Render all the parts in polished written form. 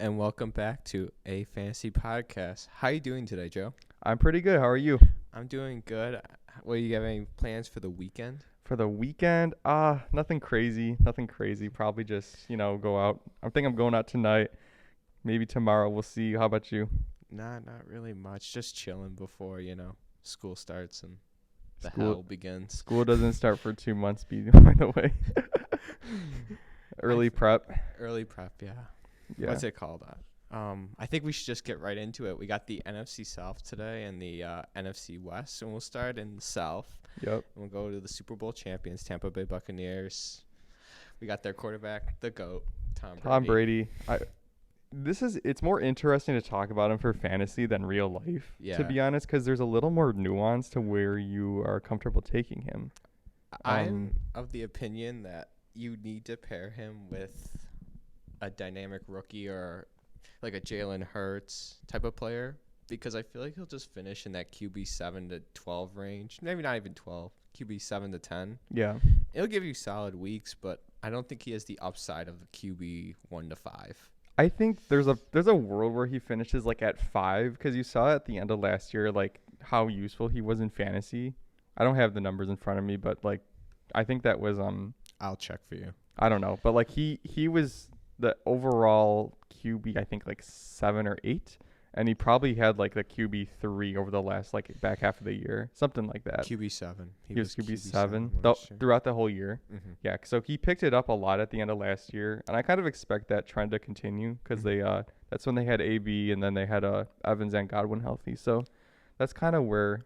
and welcome back to a fantasy podcast. How you doing today, Joe? I'm pretty good. How are you? I'm doing good. What, you have any plans for the weekend? For the weekend, nothing crazy. Nothing crazy. Probably just, go out. I think I'm going out tonight. Maybe tomorrow. We'll see. How about you? Nah, not really much. Just chilling before, school starts and the School hell begins. school doesn't start for 2 months, by the way. Early prep. Early prep, yeah. Yeah. What's it called? I think we should just get right into it. We got the NFC South today and the NFC West, and we'll start in the South. Yep. And we'll go to the Super Bowl champions, Tampa Bay Buccaneers. We got their quarterback, the GOAT, Tom Brady. It's more interesting to talk about him for fantasy than real life, to be honest, because there's a little more nuance to where you are comfortable taking him. I'm of the opinion that you need to pair him with a dynamic rookie or like a Jalen Hurts type of player, because I feel like he'll just finish in that QB 7 to 12 range. Maybe not even 12, QB 7 to 10. Yeah. It'll give you solid weeks, but I don't think he has the upside of the QB 1 to 5. I think there's a world where he finishes like at 5, because you saw at the end of last year like how useful he was in fantasy. I don't have the numbers in front of me, but like I think that was I'll check for you. I don't know, but like he was the overall QB I think like 7 or 8, and he probably had like the QB 3 over the last like back half of the year, something like that. QB 7. He was QB 7 last year. throughout the whole year. Mm-hmm. Yeah, so he picked it up a lot at the end of last year, and I kind of expect that trend to continue because that's when they had AB and then they had Evans and Godwin healthy. So that's kind of where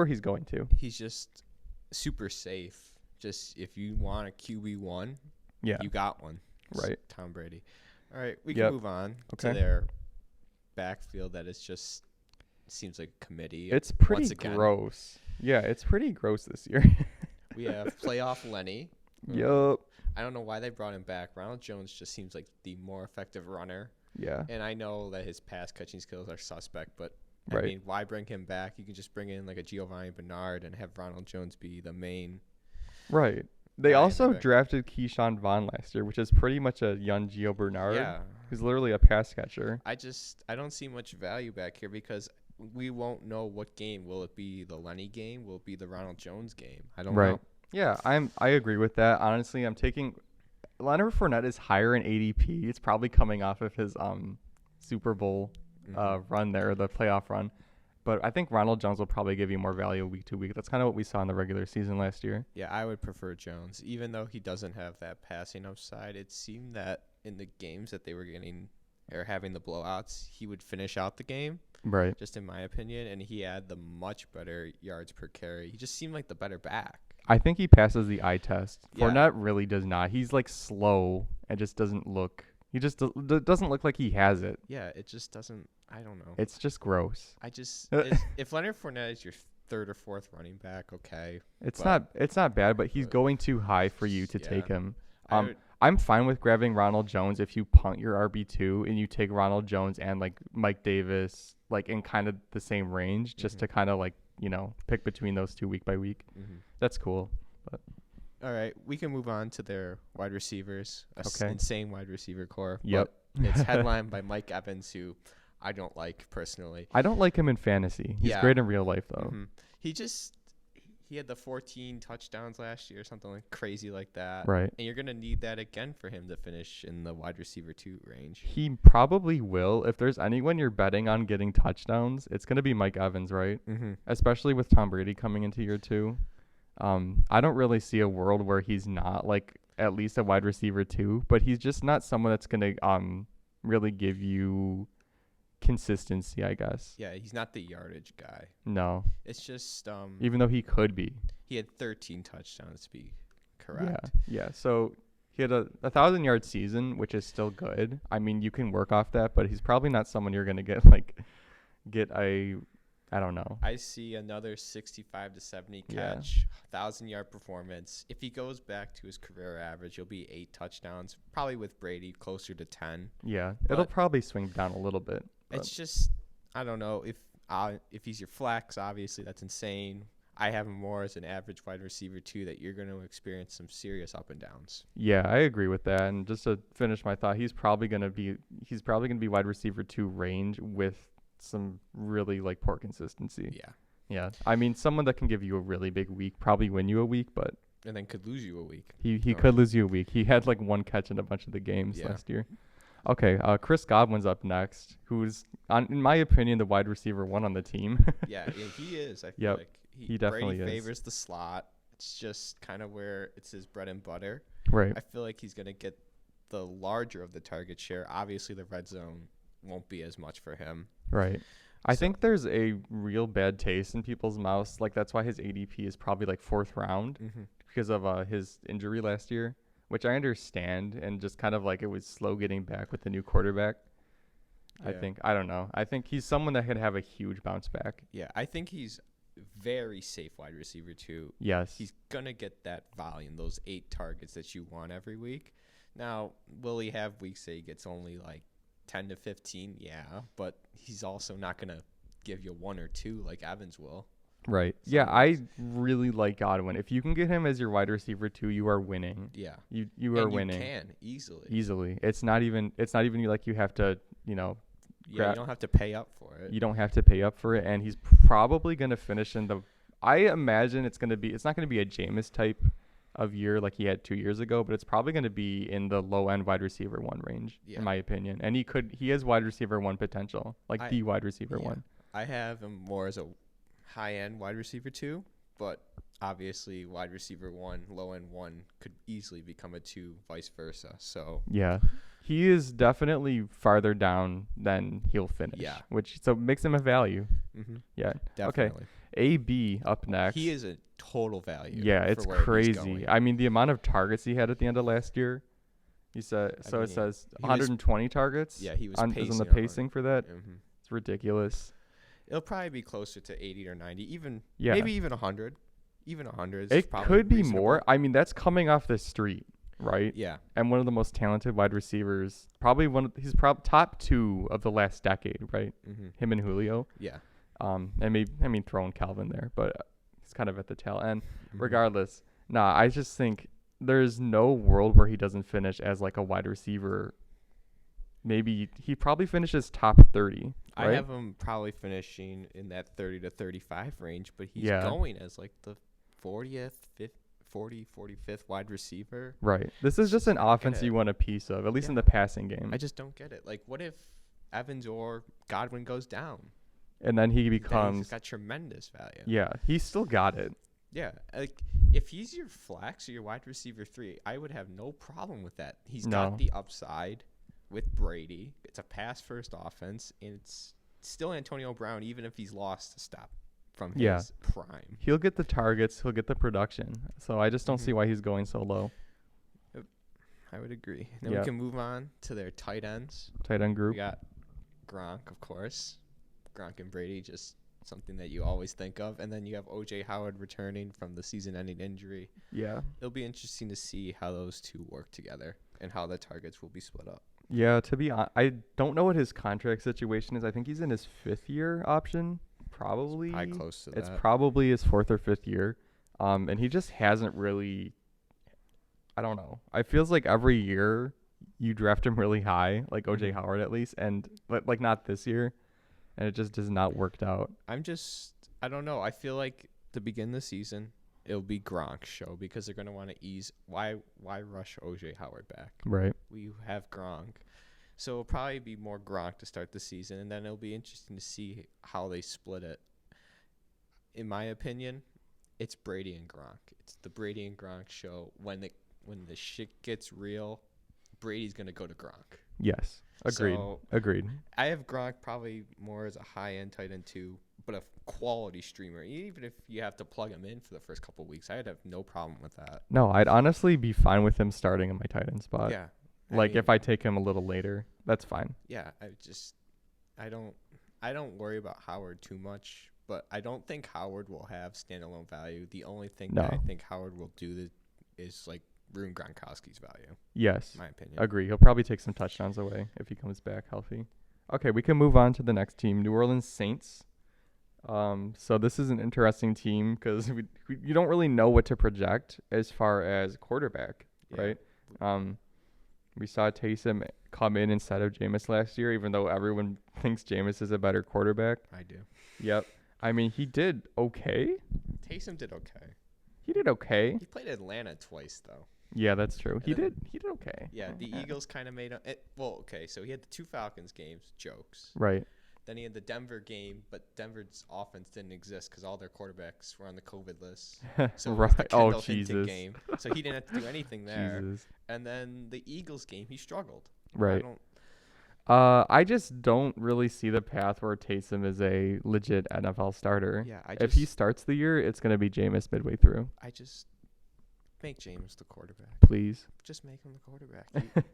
he's going to. He's just super safe. Just if you want a QB1, Yeah, you got one. right. Tom Brady. All right, we can move on to Okay. their backfield. That is just seems like a committee. It's pretty once again. gross. Yeah, it's pretty gross this year. We have playoff Lenny. Yup. I don't know why they brought him back. Ronald Jones just seems like the more effective runner. Yeah. And I know that his pass catching skills are suspect, but Right. I mean, why bring him back? You can just bring in like a Giovanni Bernard and have Ronald Jones be the main. Right. They guy in also the back. drafted Keyshawn Vaughn last year, which is pretty much a young Gio Bernard. Yeah. Who's literally a pass catcher. I don't see much value back here because we won't know what game. Will it be the Lenny game? Will it be the Ronald Jones game? I don't know. Yeah, I agree with that. Honestly, I'm taking Leonard Fournette is higher in ADP. It's probably coming off of his Super Bowl run there, the playoff run. But I think Ronald Jones will probably give you more value week to week. That's kind of what we saw in the regular season last year. Yeah, I would prefer Jones. Even though he doesn't have that passing upside, it seemed that in the games that they were getting or having the blowouts, he would finish out the game, Right. just in my opinion, and he had the much better yards per carry. He just seemed like the better back. I think he passes the eye test. Yeah. Fournette really does not. He's like slow and just doesn't look. He just doesn't look like he has it. Yeah, it just doesn't. I don't know. It's just gross. If Leonard Fournette is your third or fourth running back, okay. It's But- not bad, but he's going too high for you to take him. I'm fine with grabbing Ronald Jones if you punt your RB2 and you take Ronald Jones and like Mike Davis like in kind of the same range, just to kind of like pick between those two week by week. That's cool. But All right, we can move on to their wide receivers. Okay. Insane wide receiver core. Yep. But it's headlined by Mike Evans, who I don't like personally. I don't like him in fantasy. He's Yeah. great in real life though. He had the 14 touchdowns last year, something like crazy like that. Right. And you're gonna need that again for him to finish in the wide receiver 2 range. He probably will. If there's anyone you're betting on getting touchdowns, it's going to be Mike Evans, right? Especially with Tom Brady coming into year 2. I don't really see a world where he's not like at least a wide receiver 2, but he's just not someone that's going to really give you consistency, I guess. Yeah, he's not the yardage guy. No. It's just Even though he could be. he had 13 touchdowns to be correct. Yeah. So he had a 1,000-yard season, which is still good. I mean, you can work off that, but he's probably not someone you're going to get I don't know. I see another 65 to 70 Yeah. catch, 1,000-yard performance. If he goes back to his career average, he'll be 8 touchdowns, probably with Brady closer to 10. Yeah. But It'll probably swing down a little bit. It's just, I don't know. If he's your flex, obviously that's insane. I have him more as an average wide receiver 2 that you're going to experience some serious up and downs. Yeah, I agree with that. And just to finish my thought, he's probably gonna be wide receiver 2 range with some really like poor consistency. Yeah. Yeah. I mean, someone that can give you a really big week, probably win you a week, but And then could lose you a week. he could lose you a week. He had like one catch in a bunch of the games last year. Okay, Chris Godwin's up next, who's in my opinion the wide receiver 1 on the team. Yeah, he is. I feel like he definitely Brady is. favors the slot. It's just kind of where it's his bread and butter. Right. I feel like he's going to get the larger of the target share. Obviously, the red zone won't be as much for him. Right. I think there's a real bad taste in people's mouths. Like, that's why his ADP is probably like 4th round because of his injury last year, which I understand. And just kind of like it was slow getting back with the new quarterback. Yeah. I don't know. I think he's someone that could have a huge bounce back. Yeah, I think he's very safe wide receiver 2. Yes. He's going to get that volume, those 8 targets that you want every week. Now, will he have weeks that he gets only like 10 to 15? Yeah, but he's also not going to give you 1 or 2 like Evans will. Right. Yeah, I really like Godwin. If you can get him as your wide receiver 2, you are winning. Yeah. You are winning. You can easily. Easily. It's not even like you have to, you don't have to pay up for it. You don't have to pay up for it, and he's probably going to finish in the I imagine it's not going to be a Jameis type of year like he had 2 years ago, but it's probably going to be in the low end wide receiver 1 range in my opinion. And he has wide receiver 1 potential, like the wide receiver 1. I have him more as a high end wide receiver 2, but obviously wide receiver 1, low end 1 could easily become a 2, vice versa. So yeah, he is definitely farther down than he'll finish. Yeah, which makes him a value. Yeah, definitely. Okay, AB up next. He is a total value. Yeah, it's crazy. I mean, the amount of targets he had at the end of last year. He said it says 120 targets. Yeah, he was on the pacing for that. It's ridiculous. It'll probably be closer to 80 or 90, maybe even 100. Even 100 is probably could be reasonable. more. I mean, that's coming off the street, right? Yeah. And one of the most talented wide receivers, he's probably top 2 of the last decade, right? Him and Julio. Yeah. And maybe throwing Calvin there, but he's kind of at the tail end. Regardless, I just think there's no world where he doesn't finish as like a wide receiver. Maybe he probably finishes top 30. Right? I have him probably finishing in that 30 to 35 range, but he's going as like the 45th wide receiver. Right. This is just an offense you want a piece of, at least in the passing game. I just don't get it. Like, what if Evans or Godwin goes down? And then he becomes... He's got tremendous value. Yeah, he's still got it. Yeah. Like, if he's your flex or your wide receiver 3, I would have no problem with that. He's got the upside with Brady. It's a pass-first offense, and it's still Antonio Brown, even if he's lost a step from his prime. He'll get the targets. He'll get the production. So I just don't see why he's going so low. I would agree. Then we can move on to their tight ends. Tight end group. We got Gronk, of course. Gronk and Brady, just something that you always think of. And then you have O.J. Howard returning from the season-ending injury. Yeah. It'll be interesting to see how those two work together and how the targets will be split up. Yeah, to be honest, I don't know what his contract situation is. I think he's in his 5th year option, probably. High close to that. It's probably his 4th or 5th year. And he just hasn't really, I don't know. I feels like every year you draft him really high, like O.J. Howard at least, but like not this year. And it just does not worked out. I don't know. I feel like to begin the season, it'll be Gronk's show because they're going to want to ease. Why rush O.J. Howard back? Right. We have Gronk. So it'll probably be more Gronk to start the season, and then it'll be interesting to see how they split it. In my opinion, it's Brady and Gronk. It's the Brady and Gronk show. When the shit gets real, Brady's going to go to Gronk. Yes. Agreed. I have Gronk probably more as a high-end tight end too, but a quality streamer. Even if you have to plug him in for the first couple of weeks, I'd have no problem with that. No, I'd honestly be fine with him starting in my tight end spot. Yeah. If I take him a little later, that's fine. Yeah, I don't worry about Howard too much, but I don't think Howard will have standalone value. The only thing that I think Howard will do is like ruin Gronkowski's value. Yes. In my opinion. Agree. He'll probably take some touchdowns away if he comes back healthy. Okay, we can move on to the next team, New Orleans Saints. So this is an interesting team because you don't really know what to project as far as quarterback, right? We saw Taysom come in instead of Jameis last year, even though everyone thinks Jameis is a better quarterback. I do. Yep. I mean, he did okay. Taysom did okay. He did okay. He played Atlanta twice, though. Yeah, that's true. He did okay. Yeah, the Eagles kind of made it. Well, okay, so he had the 2 Falcons games, jokes. Right. Then he had the Denver game, but Denver's offense didn't exist because all their quarterbacks were on the COVID list. So it was the Kendall Hinton game. So he didn't have to do anything there. Jesus. And then the Eagles game, he struggled. Right. I just don't really see the path where Taysom is a legit NFL starter. Yeah, if he starts the year, it's going to be Jameis midway through. I just make Jameis the quarterback. Please. Just make him the quarterback.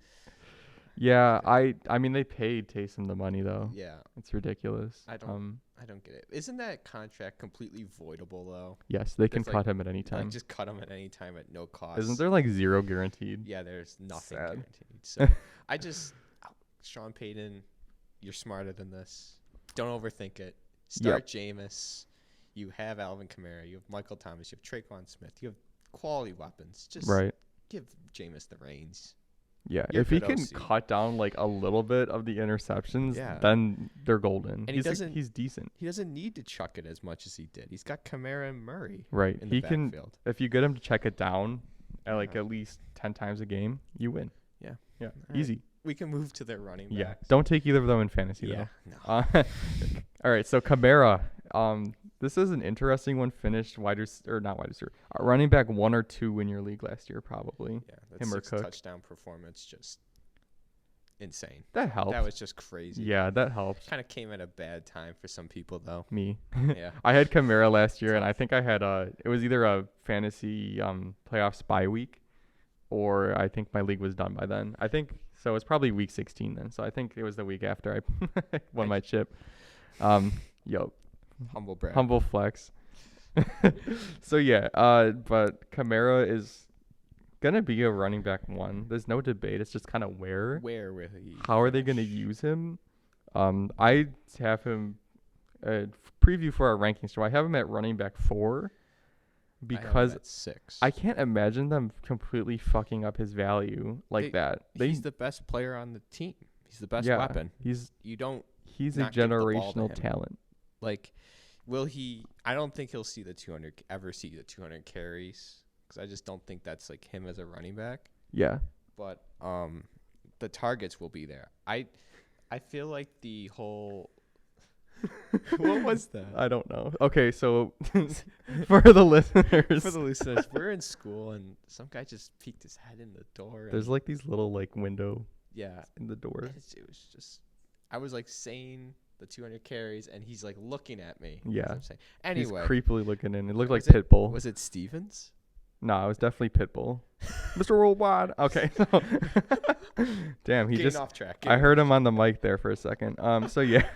Yeah, I mean they paid Taysom the money though. Yeah. It's ridiculous. I don't get it. Isn't that contract completely voidable though? Yes, they can cut him at any time. Just cut him at any time at no cost. Isn't there like 0 guaranteed? Yeah, there's nothing guaranteed. So Sean Payton, you're smarter than this. Don't overthink it. Start Jameis. You have Alvin Kamara. You have Michael Thomas. You have Traquan Smith. You have quality weapons. Just give Jameis the reins. Yeah, if he can cut down like a little bit of the interceptions, then they're golden. And he's decent. He doesn't need to chuck it as much as he did. He's got Kamara and Murray. Right. In the backfield. If you get him to check it down at like at least 10 times a game, you win. Yeah. Yeah. All easy. Right. We can move to their running backs. Yeah. Don't take either of them in fantasy though. No. All right. So Kamara, this is an interesting one. Finished running back 1 or 2 in your league last year, probably. Yeah, that's him or 6 Cook. Touchdown performance, just insane. That helped. That was just crazy. Yeah, that helped. Kind of came at a bad time for some people, though. Me. Yeah. I had Kamara last year, and I think I had it was either a fantasy playoffs bye week, or I think my league was done by then. I think so. It's probably week 16 then. So I think it was the week after I won my chip. Humble brag. Humble flex. So yeah, but Kamara is gonna be a running back 1. There's no debate. It's just kind of where will he? How are they gonna use him? I have him preview for our rankings. So I have him at running back 4 because 6. I can't imagine them completely fucking up his value like that. He's the best player on the team. He's the best weapon. He's a generational talent. Like, will he? I don't think he'll see the 200 carries because I just don't think that's like him as a running back. Yeah. But the targets will be there. I feel like the whole. What was that? I don't know. Okay, so for the listeners, we're in school and some guy just peeked his head in the door. There's like these little like window. Yeah. In the door. It was just. I was like saying the 200 carries, and he's like looking at me. Yeah. Anyway, he's creepily looking in. It looked like Pitbull. Was it Stevens? No, it was definitely Pitbull. Mr. Worldwide. Okay. So damn, he Getting off track. I heard him on the mic there for a second. So yeah.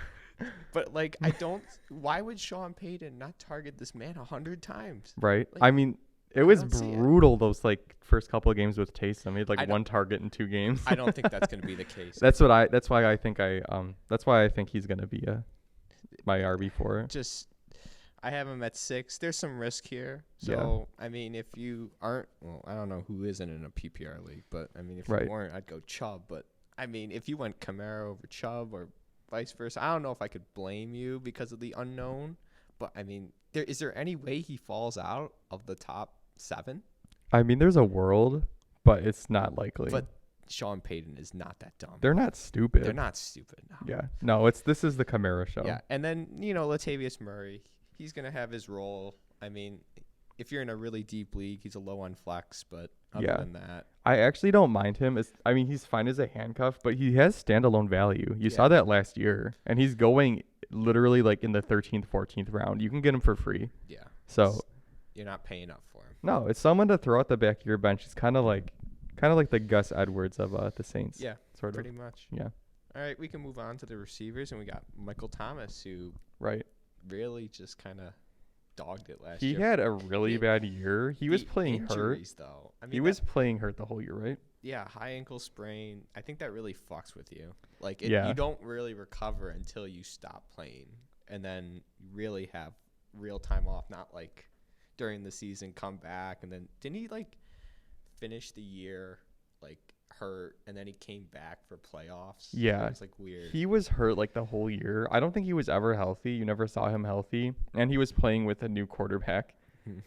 But like, why would Sean Payton not target this man 100 times? Right. Like, I mean, it was brutal those like first couple of games with Taysom. He had like 1 target in 2 games. I don't think that's going to be the case. That's why I think he's going to be my RB4. I have him at 6. There's some risk here. So, I mean, if you aren't, I don't know who isn't in a PPR league, but I mean, if you weren't, I'd go Chubb. But I mean, if you went Kamara over Chubb or vice versa, I don't know if I could blame you because of the unknown. But I mean, is there any way he falls out of the top 7? I mean, there's a world, but it's not likely. But Sean Payton is not that dumb. They're not stupid. They're not stupid. No. Yeah. No, this is the Kamara show. Yeah. And then, Latavius Murray, he's going to have his role. I mean, if you're in a really deep league, he's a low on flex, but other than that. I actually don't mind him. He's fine as a handcuff, but he has standalone value. You saw that last year, and he's going literally like in the 13th, 14th round. You can get him for free. Yeah. So you're not paying up for him. No, it's someone to throw at the back of your bench. It's kind of like the Gus Edwards of the Saints. Yeah, sort of. Pretty much. Yeah. All right, we can move on to the receivers, and we got Michael Thomas, who really just kind of dogged it last year. He had a really bad year. He was playing injuries, hurt. Though. I mean, he was playing hurt the whole year, right? Yeah, high ankle sprain. I think that really fucks with you. Like, you don't really recover until you stop playing. and then really have real time off, not like during the season come back and then didn't he like finish the year like hurt and then he came back for playoffs? Yeah. It was like weird. He was hurt like the whole year. I don't think he was ever healthy. You never saw him healthy. And he was playing with a new quarterback.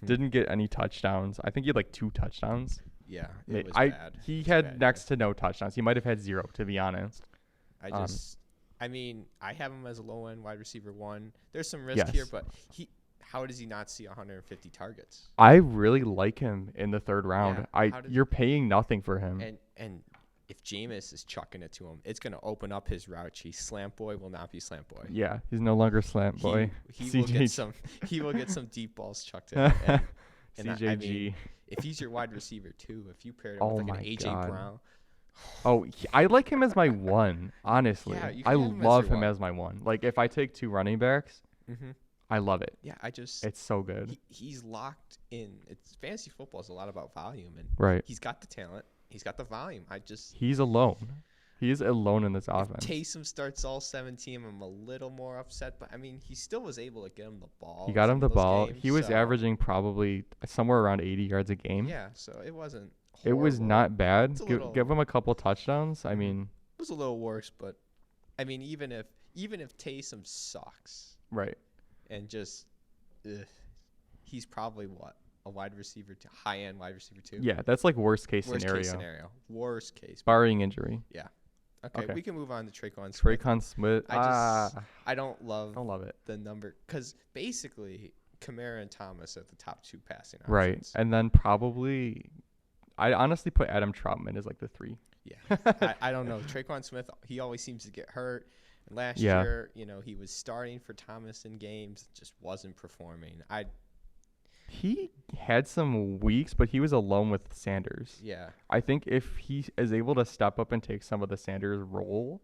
Didn't get any touchdowns. I think he had like 2 touchdowns. Yeah, it was bad. He had next to no touchdowns. He might have had 0, to be honest. I mean, I have him as a low end wide receiver 1. There's some risk here, but how does he not see 150 targets? I really like him in the 3rd round. Yeah. You're paying nothing for him. And if Jameis is chucking it to him, it's going to open up his route. Slant boy will not be slant boy. Yeah, he's no longer slant boy. He will get some deep balls chucked to him. And CJG. I mean, if he's your wide receiver too, if you paired him with like an AJ Brown. Oh, I like him as my 1, honestly. Yeah, I love him as my 1. Like if I take 2 running backs, I love it. Yeah, it's so good. He's locked in. It's fantasy football is a lot about volume, and he's got the talent. He's got the volume. He's alone. He is alone in this offense. Taysom starts all 17. I'm a little more upset, but I mean, he still was able to get him the ball. He got him the ball. He was averaging probably somewhere around 80 yards a game. Yeah, so it wasn't horrible. It was not bad. Give him a couple touchdowns. I mean, it was a little worse, but I mean, even if Taysom sucks, right, and just he's probably a wide receiver, high end wide receiver 2. Yeah, that's like worst case scenario. Worst case. Barring injury. Yeah. Okay, we can move on to Tre'Quan Smith. Tre'Quan Smith. I don't love it. The number because basically Kamara and Thomas are the top 2 passing options. Right, and then probably I honestly put Adam Troutman as like the 3. Yeah, I don't know. Tre'Quan Smith, he always seems to get hurt. And last year, he was starting for Thomas in games, just wasn't performing. He had some weeks, but he was alone with Sanders. Yeah. I think if he is able to step up and take some of the Sanders role,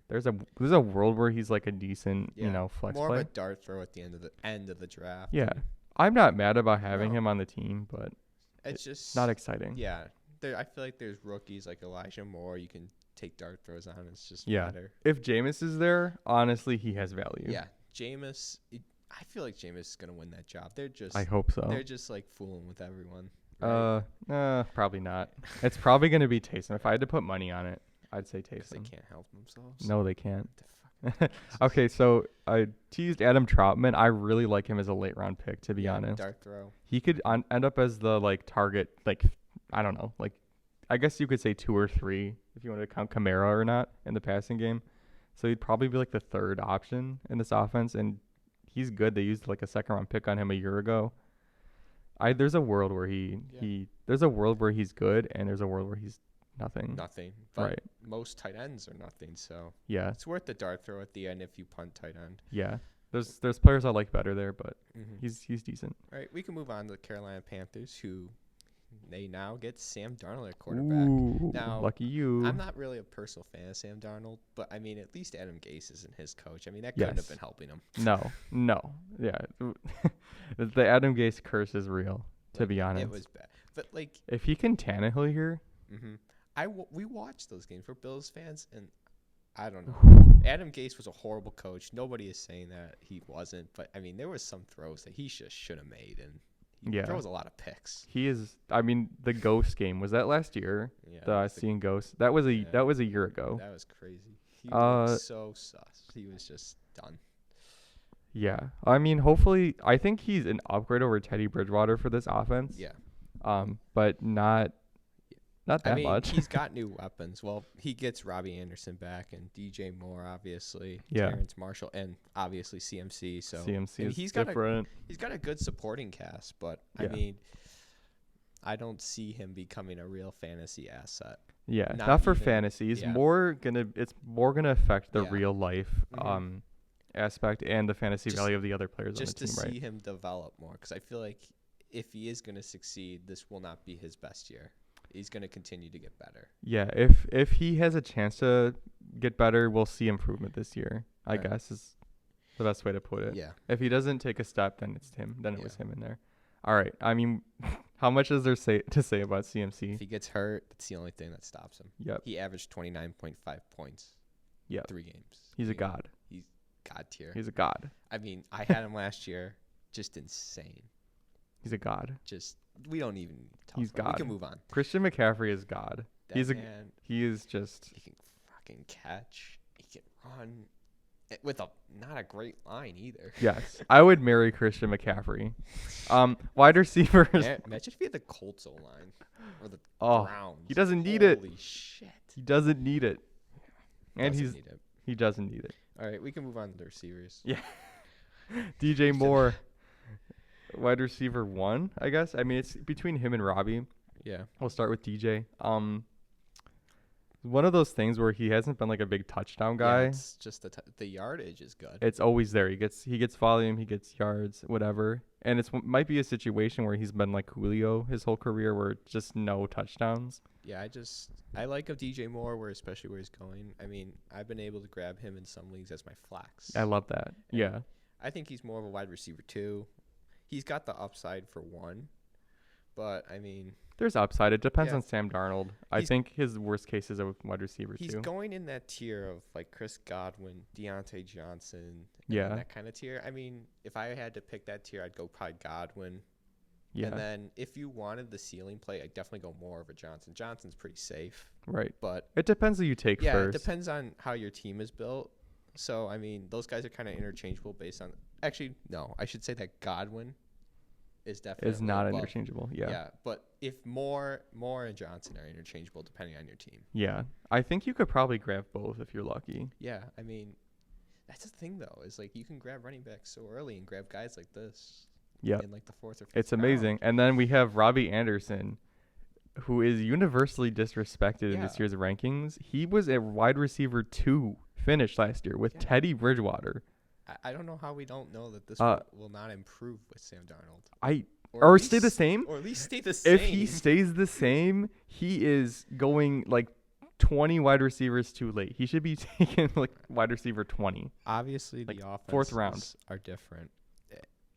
there's a world where he's like a decent, flex more play. Of a dart throw at the end of the draft. Yeah. I'm not mad about having him on the team, but it's just not exciting. Yeah. I feel like there's rookies like Elijah Moore you can take dart throws on. It's just better. If Jameis is there, honestly, he has value. Yeah. Jameis, I feel like Jameis is going to win that job. I hope so. They're just like fooling with everyone. Right? Probably not. It's probably going to be Taysom. If I had to put money on it, I'd say Taysom. They can't help themselves. No, they can't. Okay, so I teased Adam Troutman. I really like him as a late round pick, to be honest. Dart throw. He could end up as the target, I don't know, I guess you could say 2 or 3 if you want to count Kamara or not in the passing game. So he'd probably be the 3rd option in this offense, and he's good. They used a 2nd round pick on him a year ago. There's a world where there's a world where he's good, and there's a world where he's nothing. Nothing. But most tight ends are nothing, so yeah, it's worth the dart throw at the end if you punt tight end. Yeah. There's players I like better there, but he's decent. All right, we can move on to the Carolina Panthers, who they now get Sam Darnold at quarterback. Ooh, now, lucky you. I'm not really a personal fan of Sam Darnold, but I mean, at least Adam Gase isn't his coach. I mean, that couldn't have been helping him. No. Yeah. The Adam Gase curse is real, to be honest. It was bad. But if he can Tannehill here. We watched those games. We're Bills fans, and I don't know. Adam Gase was a horrible coach. Nobody is saying that he wasn't, but I mean, there was some throws that he just should have made, and he throws a lot of picks. He is. I mean, the Ghost game, was that last year? Yeah. Seeing Ghost. That was a year ago. That was crazy. He was so sus. He was just done. Yeah. I mean, hopefully, I think he's an upgrade over Teddy Bridgewater for this offense. Yeah. But not that much. He's got new weapons. Well, he gets Robbie Anderson back and DJ Moore, obviously. Yeah. Terrence Marshall, and obviously CMC. So CMC is he's different. He's got a good supporting cast, but I mean, I don't see him becoming a real fantasy asset. Yeah, not for fantasy. It's more gonna affect the real life aspect and the fantasy value of the other players on the team. Just to see him develop more, because I feel like if he is going to succeed, this will not be his best year. He's going to continue to get better. Yeah, if he has a chance to get better, we'll see improvement this year. I guess is the best way to put it. Yeah. If he doesn't take a step, then it's him. Then it was him in there. All right. I mean, how much is there to say about CMC? If he gets hurt, that's the only thing that stops him. Yep. He averaged 29.5 points. Yep. 3 games. He's a god. He's God. God tier. He's a god. I mean, I had him last year. Just insane. He's a god. Just we don't even talk He's about it. God. We can move on. Christian McCaffrey is god. That man, He is just. he can fucking catch. He can run with not a great line either. Yes, I would marry Christian McCaffrey. Wide receivers. Imagine if he had the Colts O-line or the Oh, Browns. he doesn't need it. Holy shit. He doesn't need it. And Doesn't need it. he doesn't need it. All right, we can move on to the receivers. Yeah. DJ Moore, wide receiver 1, I guess. I mean, it's between him and Robbie. Yeah. We'll start with DJ. One of those things where he hasn't been like a big touchdown guy. Yeah, it's just the yardage is good. It's always there. He gets volume, he gets yards, whatever. And might be a situation where he's been like Julio his whole career, where just no touchdowns. Yeah, I like of DJ Moore, especially where he's going. I mean, I've been able to grab him in some leagues as my flex. I love that. And yeah. I think he's more of a wide receiver 2. He's got the upside for 1, but I mean, there's upside. It depends Yeah. on Sam Darnold. I think his worst case is a wide receiver he's too. going in that tier of like Chris Godwin, Deontay Johnson, Yeah. that kind of tier. I mean, if I had to pick that tier, I'd go probably Godwin. Yeah. And then if you wanted the ceiling play, I'd definitely go more of a Johnson. Johnson's pretty safe, Right. but It depends who you take yeah, first. it depends on how your team is built. So, I mean, those guys are kind of interchangeable based on – actually, no. I should say that Godwin is definitely – Is not above. interchangeable. Yeah. Yeah, but if Moore and Johnson are interchangeable depending on your team. Yeah. I think you could probably grab both if you're lucky. Yeah, I mean, that's the thing, though, is like you can grab running backs so early and grab guys like this Yeah. in like the 4th or 5th It's amazing. round. And then we have Robbie Anderson, who is universally disrespected in this Yeah. year's rankings. He was a wide receiver 2 finish last year with Yeah. Teddy Bridgewater. I don't know how we don't know that this will not improve with Sam Darnold. Or at stay the least- same? Or at least stay the same. If he stays the same, he is going like 20 wide receivers too late. He should be taking like wide receiver 20. Obviously, like, the offenses 4th round. are different.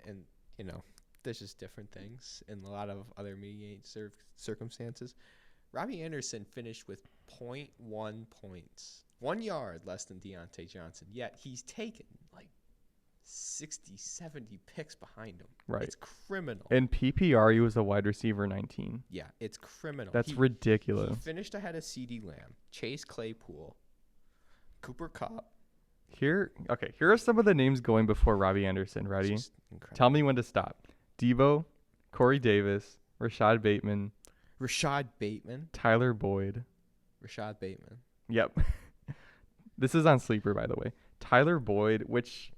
And, you know, there's just different things in a lot of other mediate circumstances. Robbie Anderson finished with 0.1 points, 1 yard less than Deontay Johnson, yet he's taken like 60, 70 picks behind him. Right. It's criminal. In PPR, he was a wide receiver 19. Yeah, it's criminal. That's He ridiculous. finished ahead of CeeDee Lamb, Chase Claypool, Cooper Kupp. Here are some of the names going before Robbie Anderson. Ready? Just incredible. Tell me when to stop. Debo, Corey Davis, Rashad Bateman, Tyler Boyd. Rashad Bateman. Yep. This is on Sleeper, by the way. Tyler Boyd, which,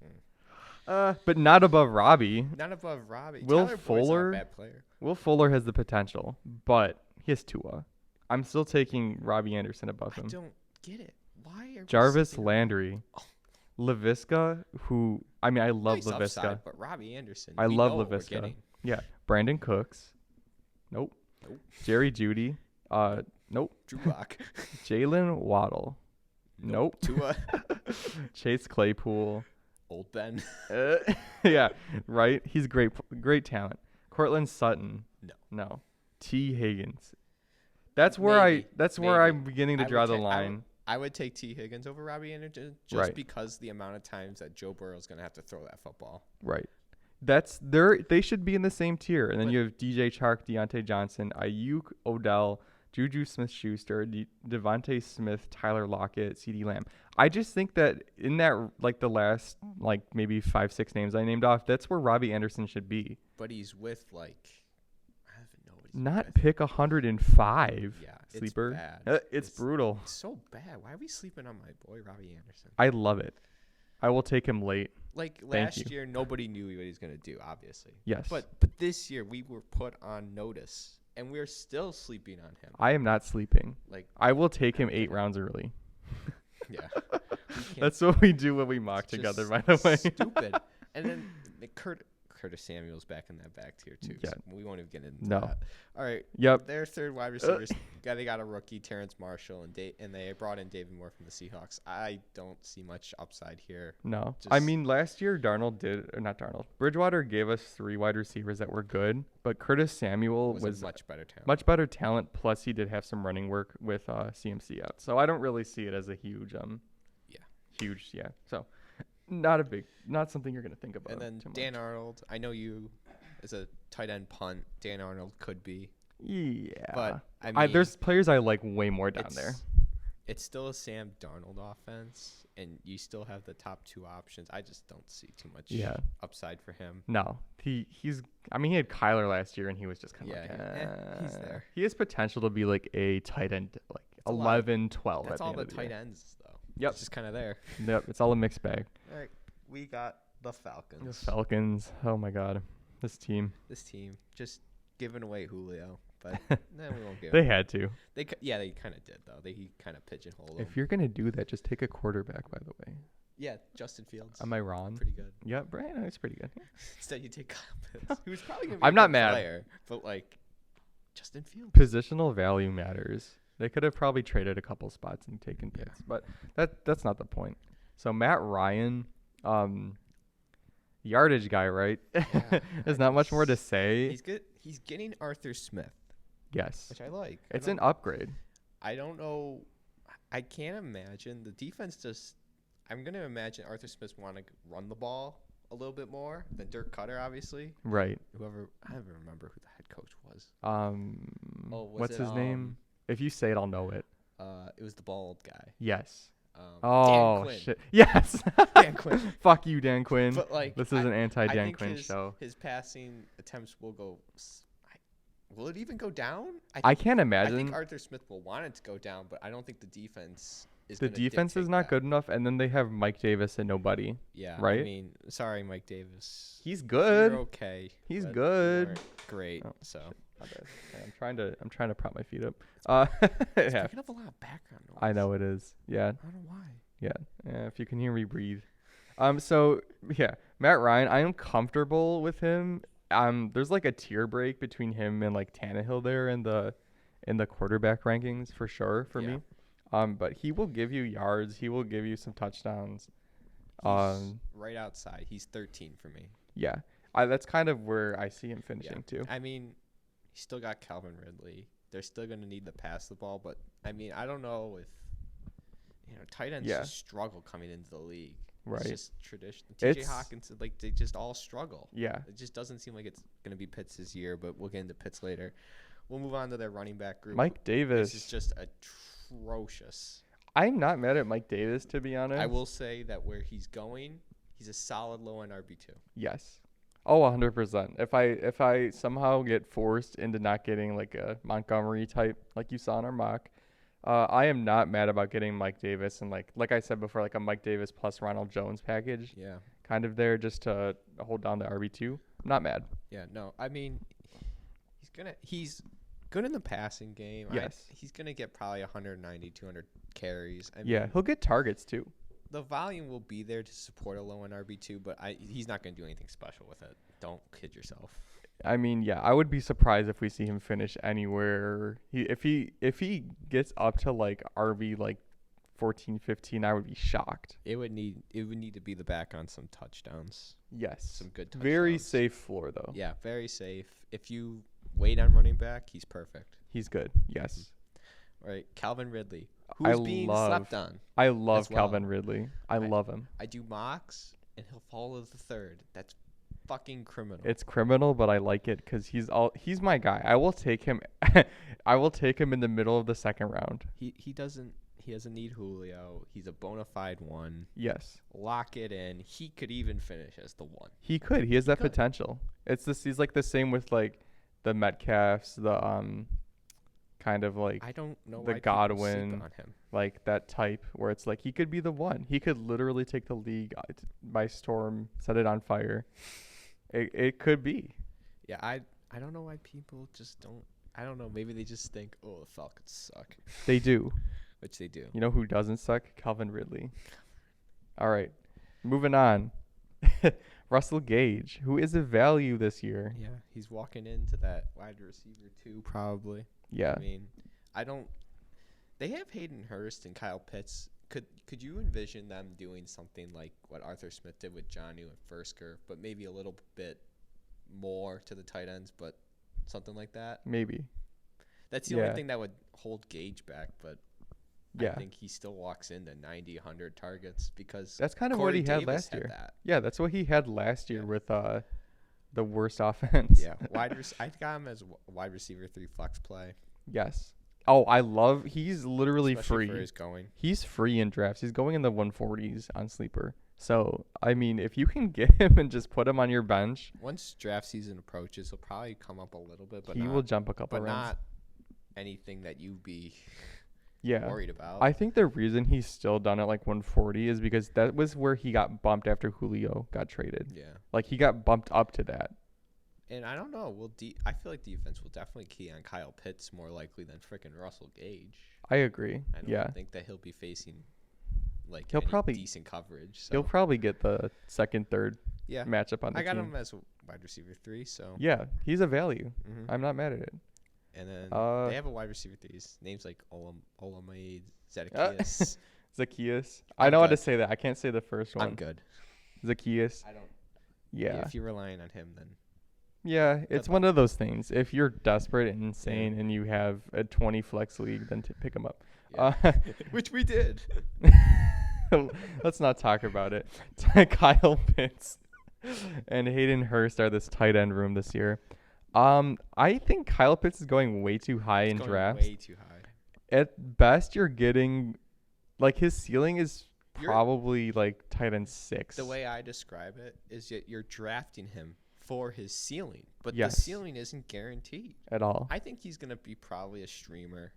but not above Robbie. Not above Robbie. Will Tyler Boyd's Fuller- not a bad player. Will Fuller has the potential, but he has Tua. I'm still taking Robbie Anderson above I him. don't get it. Why are we Jarvis skipping- Landry, Oh. LaVisca, who I mean I love Nice LaVisca. upside, but Robbie Anderson. I we love know what we're LaVisca. getting. Yeah, Brandon Cooks. Nope. Nope. Jerry Jeudy. Nope. Drew Lock. Jalen Waddle. Nope. Tua. Chase Claypool. Old Ben. Yeah, right. He's great talent. Cortland Sutton. No. T. Higgins. That's where Maybe. I'm beginning to I would draw the ta- line. I would take T. Higgins over Robbie Anderson just Right. because the amount of times that Joe Burrow's going to have to throw that football. Right. They should be in the same tier. And then you have DJ Chark, Deontay Johnson, Ayuk, Odell, Juju Smith-Schuster, Devontae Smith, Tyler Lockett, CeeDee Lamb. I just think that in that, like the last, like maybe 5-6 names I named off, that's where Robbie Anderson should be. But he's with like, I don't even know what he's Not with. pick 105. Yeah, Sleeper. It's bad. It's brutal. It's so bad. Why are we sleeping on my boy Robbie Anderson? I love it. I will take him late. Like Thank last you. year, nobody knew what he was going to do, obviously. Yes. But this year, we were put on notice, and we're still sleeping on him. I am not sleeping. Like, I will take him 8 rounds early. yeah. That's what we do when we mock It's together, just by the way. Stupid. And then Curtis Samuel's back in that back tier, too. Yeah. So we won't even get into No. that. All right. Yep. Their third wide receivers, they got a rookie, Terrence Marshall, and they brought in David Moore from the Seahawks. I don't see much upside here. No. Just- I mean, last year, Bridgewater gave us 3 wide receivers that were good, but Curtis Samuel was a much better talent. much better talent, plus he did have some running work with CMC out. So I don't really see it as a huge, So not something you're gonna think about. And then too Dan much. Arnold. I know you, as a tight end punt, Dan Arnold could be. Yeah, But I mean, there's players I like way more down there. It's still a Sam Darnold offense, and you still have the top two options. I just don't see too much upside for him. No, he's. I mean, he had Kyler last year, and he was just kind of he's there. He has potential to be like a tight end, like 11, 12. That's at all the the tight ends, though. Yep, it's just kind of there. Yep, it's all a mixed bag. All right, we got the Falcons. The Falcons. Oh my God, this team just giving away Julio. But then we won't give. They had to. They kind of did though. He kind of pigeonholed him. If you're gonna do that, just take a quarterback. By the way. Yeah, Justin Fields. Am I wrong? Pretty good. Yeah, Brian, it's pretty good. Instead, you take Kyle Pitts, who's probably gonna be I'm a not good mad. player, but like Justin Fields. Positional value matters. They could have probably traded a couple spots and taken Pitts, but that's not the point. So Matt Ryan, yardage guy, right? Yeah, There's not much more to say. He's good. He's getting Arthur Smith. Yes. Which I like. It's an upgrade. I don't know. I can't imagine the defense just. I'm going to imagine Arthur Smith want to run the ball a little bit more than Dirk Cutter, obviously. Right. I don't even remember who the head coach was. What's his name? If you say it, I'll know it. It was the bald guy. Yes. Dan Quinn. Shit. Yes. Dan Quinn. Fuck you, Dan Quinn. But like, this is an anti-Dan Quinn show. His passing attempts will go. Will it even go down? I can't imagine. I think Arthur Smith will want it to go down, but I don't think the defense is. The defense is not good enough, and then they have Mike Davis and nobody. Yeah, right. I mean, sorry, Mike Davis. He's good. You're okay. He's good. Great. Oh, so. Yeah, I'm trying to prop my feet up. It's picking up a lot of background noise. I know it is. Yeah. I don't know why. Yeah. If you can hear me breathe. So yeah, Matt Ryan, I am comfortable with him. There's like a tier break between him and like Tannehill there in the quarterback rankings for sure for me. But he will give you yards. He will give you some touchdowns. He's right outside. He's 13 for me. Yeah. That's kind of where I see him finishing too. I mean, he's still got Calvin Ridley. They're still going to need to pass the ball, but I mean, I don't know if tight ends just struggle coming into the league. Right. It's just tradition. TJ Hawkins, like they just all struggle. Yeah. It just doesn't seem like it's going to be Pitts this year, but we'll get into Pitts later. We'll move on to their running back group. Mike Davis. This is just atrocious. I'm not mad at Mike Davis, to be honest. I will say that where he's going, he's a solid low end RB2. Yes. Oh, 100%. If I somehow get forced into not getting like a Montgomery type, like you saw in our mock, I am not mad about getting Mike Davis and like I said before, like a Mike Davis plus Ronald Jones package. Yeah. Kind of there just to hold down the RB2. I'm not mad. Yeah, no. I mean, he's good in the passing game. Yes. He's going to get probably 190, 200 carries. I mean, he'll get targets too. The volume will be there to support a low end RB2, but he's not going to do anything special with it. Don't kid yourself. I mean, yeah, I would be surprised if we see him finish anywhere. If he gets up to like RB like 14, 15, I would be shocked. It would need to be the back on some touchdowns. Yes. Some good touchdowns. Very safe floor though. Yeah, very safe. If you wait on running back, he's perfect. He's good. Yes. All right, Calvin Ridley, who's being slept on. I love Calvin Ridley. I love him. I do mocks, and he'll fall to the third. That's fucking criminal. It's criminal, but I like it because he's my guy. I will take him. I will take him in the middle of the second round. He doesn't need Julio. He's a bona fide one. Yes. Lock it in. He could even finish as the one. He could. He has that potential. He's like the same with like the Metcalfs, the kind of like I don't know the why Godwin, people sleep on him. Like that type where it's like he could be the one. He could literally take the league by storm, set it on fire. It could be. Yeah, I don't know why people just don't. I don't know. Maybe they just think, oh, the Falcons suck. They do. Which they do. You know who doesn't suck? Calvin Ridley. All right. Moving on. Russell Gage, who is a value this year. Yeah, he's walking into that wide receiver 2 probably. Yeah. I mean, they have Hayden Hurst and Kyle Pitts. Could you envision them doing something like what Arthur Smith did with Jonnu and Fursker, but maybe a little bit more to the tight ends, but something like that? Maybe. That's the only thing that would hold Gage back, but I Yeah. think he still walks into 90, 100 targets because That's kind of what Corey he had Davis last had year. that. Yeah, that's what he had last year Yeah. with the worst offense. Yeah, I got him as wide receiver 3 flex play, Yes. Oh, he's literally especially for free. his going. He's free in drafts. He's going in the 140s on Sleeper. So, I mean, if you can get him and just put him on your bench, Once draft season approaches, he'll probably come up a little bit, but he will jump a couple rounds. not anything that you'd be Yeah. worried about. I think the reason he's still done at like 140 is because that was where he got bumped after Julio got traded. Yeah. Like he got bumped up to that. And I don't know. I feel like defense will definitely key on Kyle Pitts more likely than freaking Russell Gage. I agree. I don't think that he'll be facing like He'll any probably- decent coverage. So. He'll probably get the second, third yeah. matchup on the I got team. him as a wide receiver 3, so. Yeah, he's a value. Mhm. I'm not mad at it. And then Uh, they have a wide receiver 3. His name's like Olamide Zacchaeus. Zacchaeus. I know how to good. say that. I can't say the first one. I'm good. Zacchaeus. I don't. Yeah. If you're relying on him, then. Yeah, it's That's one of those things. If you're desperate and insane and you have a 20 flex league, then pick him up. Yeah. Which we did. Let's not talk about it. Kyle Pitts and Hayden Hurst are this tight end room this year. I think Kyle Pitts is going way too high in Going drafts. way too high. At best, you're getting like his ceiling is You're- probably like tight end 6. The way I describe it is that you're drafting him for his ceiling, but Yes. the ceiling isn't guaranteed. At all. I think he's going to be probably a streamer,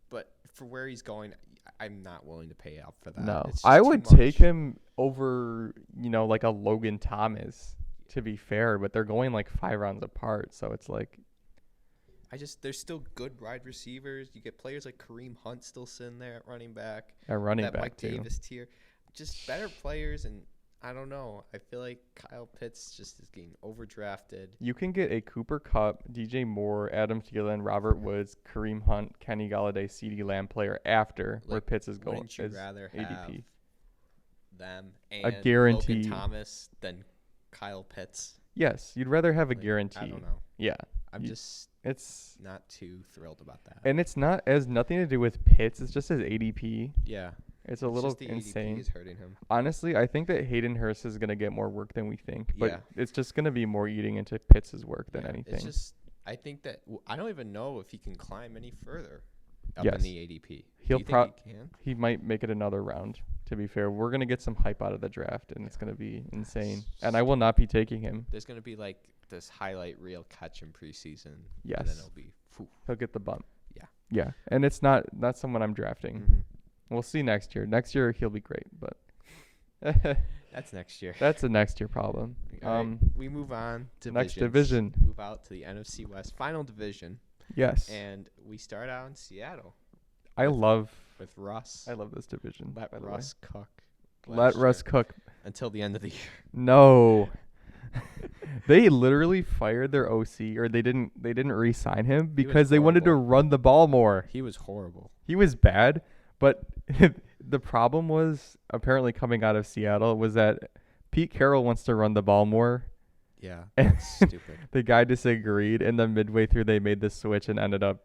but for where he's going, I'm not willing to pay out for that. No, It's just I too would much. take him over, like a Logan Thomas, to be fair, but they're going like 5 rounds apart, so it's like, There's still good wide receivers. You get players like Kareem Hunt still sitting there at running back. a running That back Mike too. Davis tier, just better players, and I don't know. I feel like Kyle Pitts just is getting overdrafted. You can get a Cooper Kupp, DJ Moore, Adam Thielen, Robert Woods, Kareem Hunt, Kenny Galladay, CeeDee Lamb player after where Like, Pitts is going Wouldn't you as rather ADP. have them and guaranteed- Logan Thomas than Kyle Pitts? Yes, you'd rather have a Like, guarantee. I don't know. Yeah, I'm You- just it's not too thrilled about that. and it's not has nothing to do with Pitts. It's just his ADP. Yeah, It's a it's little just the insane. ADP is hurting him. Honestly, I think that Hayden Hurst is gonna get more work than we think, but Yeah. it's just gonna be more eating into Pitts' work than Yeah, anything. It's just I think that I don't even know if he can climb any further up Yes. in the ADP. He'll Do you think he can? He might make it another round. To be fair, we're gonna get some hype out of the draft, and it's gonna be insane. And I will not be taking him. There's gonna be like this highlight reel catch in preseason. And Yes. then it'll be. Phew. He'll get the bump. Yeah. Yeah, and it's not someone I'm drafting. Mhm. We'll see next year. Next year he'll be great, but That's next year. that's a next year problem. All right, we move on to next division. Move out to the NFC West final division, Yes, and we start out in Seattle I love with Russ. this division. Let by the Russ cook. way. Let last Russ year cook. until the end of the year. No. They literally fired their OC, or they didn't re-sign him because they wanted to horrible. run the ball more. He was horrible. He was bad, but the problem was apparently coming out of Seattle was that Pete Carroll wants to run the ball more. Yeah, And that's stupid. the guy disagreed, and then midway through they made the switch and ended up